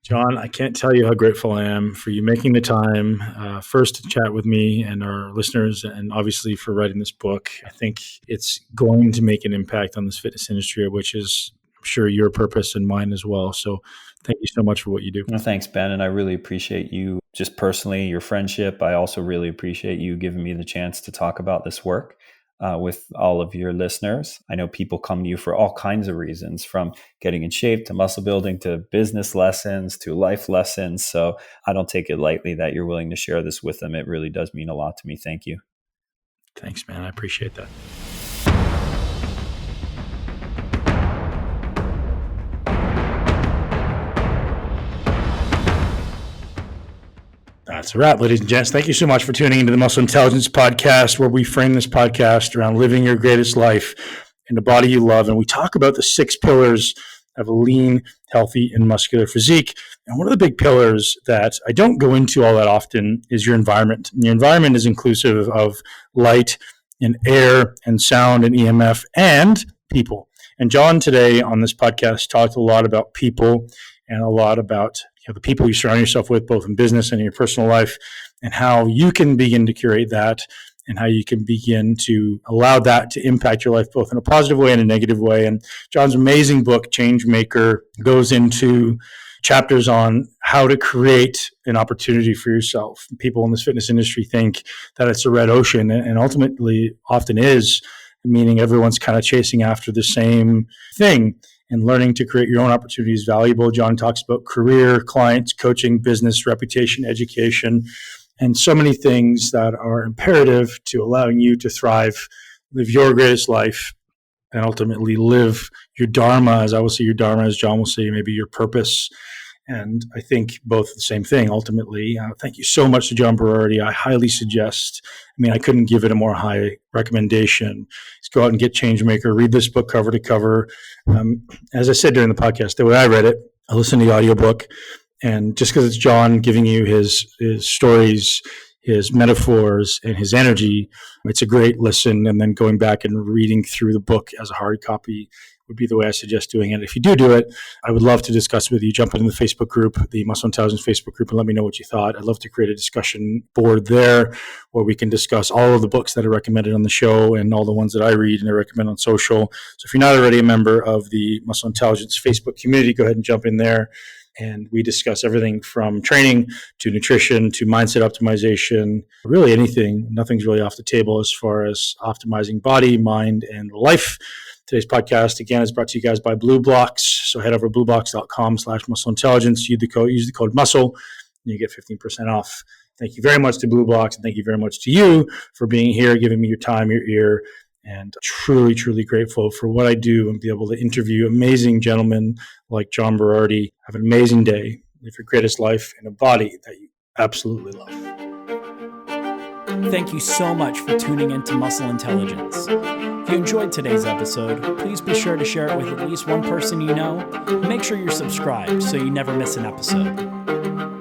John, I can't tell you how grateful I am for you making the time, first to chat with me and our listeners, and obviously for writing this book. I think it's going to make an impact on this fitness industry, which is, I'm sure, your purpose and mine as well. So thank you so much for what you do. Well, thanks, Ben. And I really appreciate you just personally, your friendship. I also really appreciate you giving me the chance to talk about this work with all of your listeners. I know people come to you for all kinds of reasons, from getting in shape to muscle building to business lessons to life lessons. So I don't take it lightly that you're willing to share this with them. It really does mean a lot to me. Thank you. Thanks, man. I appreciate that. That's a wrap, ladies and gents. Thank you so much for tuning into the Muscle Intelligence Podcast, where we frame this podcast around living your greatest life in the body you love. And we talk about the 6 pillars of a lean, healthy, and muscular physique. And one of the big pillars that I don't go into all that often is your environment. And your environment is inclusive of light and air and sound and EMF and people. And John today on this podcast talked a lot about people and a lot about the people you surround yourself with, both in business and in your personal life, and how you can begin to curate that and how you can begin to allow that to impact your life both in a positive way and a negative way. And John's amazing book, Change Maker, goes into chapters on how to create an opportunity for yourself. People in this fitness industry think that it's a red ocean, and ultimately often is, meaning everyone's kind of chasing after the same thing. And learning to create your own opportunities is valuable. John talks about career, clients, coaching, business, reputation, education, and so many things that are imperative to allowing you to thrive, live your greatest life, and ultimately live your dharma, as I will say your dharma, as John will say maybe your purpose. And I think both the same thing, ultimately. Thank you so much to John Berardi. I highly suggest, I couldn't give it a more high recommendation. Just go out and get Changemaker, read this book cover to cover. As I said during the podcast, the way I read it, I listened to the audiobook, and just because it's John giving you his stories, his metaphors, and his energy, it's a great listen. And then going back and reading through the book as a hard copy would be the way I suggest doing it. If you do it, I would love to discuss with you. Jump into the Facebook group, the Muscle Intelligence Facebook group, and let me know what you thought. I'd love to create a discussion board there where we can discuss all of the books that are recommended on the show and all the ones that I read and I recommend on social. So if you're not already a member of the Muscle Intelligence Facebook community, go ahead and jump in there. And we discuss everything from training to nutrition to mindset optimization, really anything. Nothing's really off the table as far as optimizing body, mind, and life. Today's podcast, again, is brought to you guys by Blue Blocks. So head over to blueblocks.com/muscle intelligence. Use the code MUSCLE, and you get 15% off. Thank you very much to Blue Blocks, and thank you very much to you for being here, giving me your time, your ear, and truly, truly grateful for what I do and be able to interview amazing gentlemen like John Berardi. Have an amazing day. Live your greatest life in a body that you absolutely love. Thank you so much for tuning into Muscle Intelligence. If you enjoyed today's episode, please be sure to share it with at least one person you know. Make sure you're subscribed so you never miss an episode.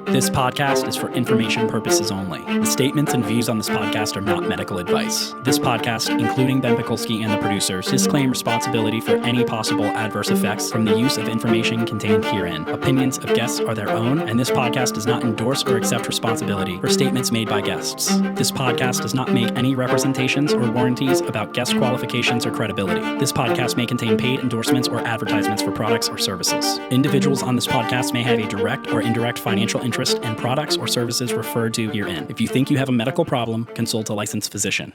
This podcast is for information purposes only. The statements and views on this podcast are not medical advice. This podcast, including Ben Pekulski and the producers, disclaim responsibility for any possible adverse effects from the use of information contained herein. Opinions of guests are their own, and this podcast does not endorse or accept responsibility for statements made by guests. This podcast does not make any representations or warranties about guest qualifications or credibility. This podcast may contain paid endorsements or advertisements for products or services. Individuals on this podcast may have a direct or indirect financial interest in products or services referred to herein. If you think you have a medical problem, consult a licensed physician.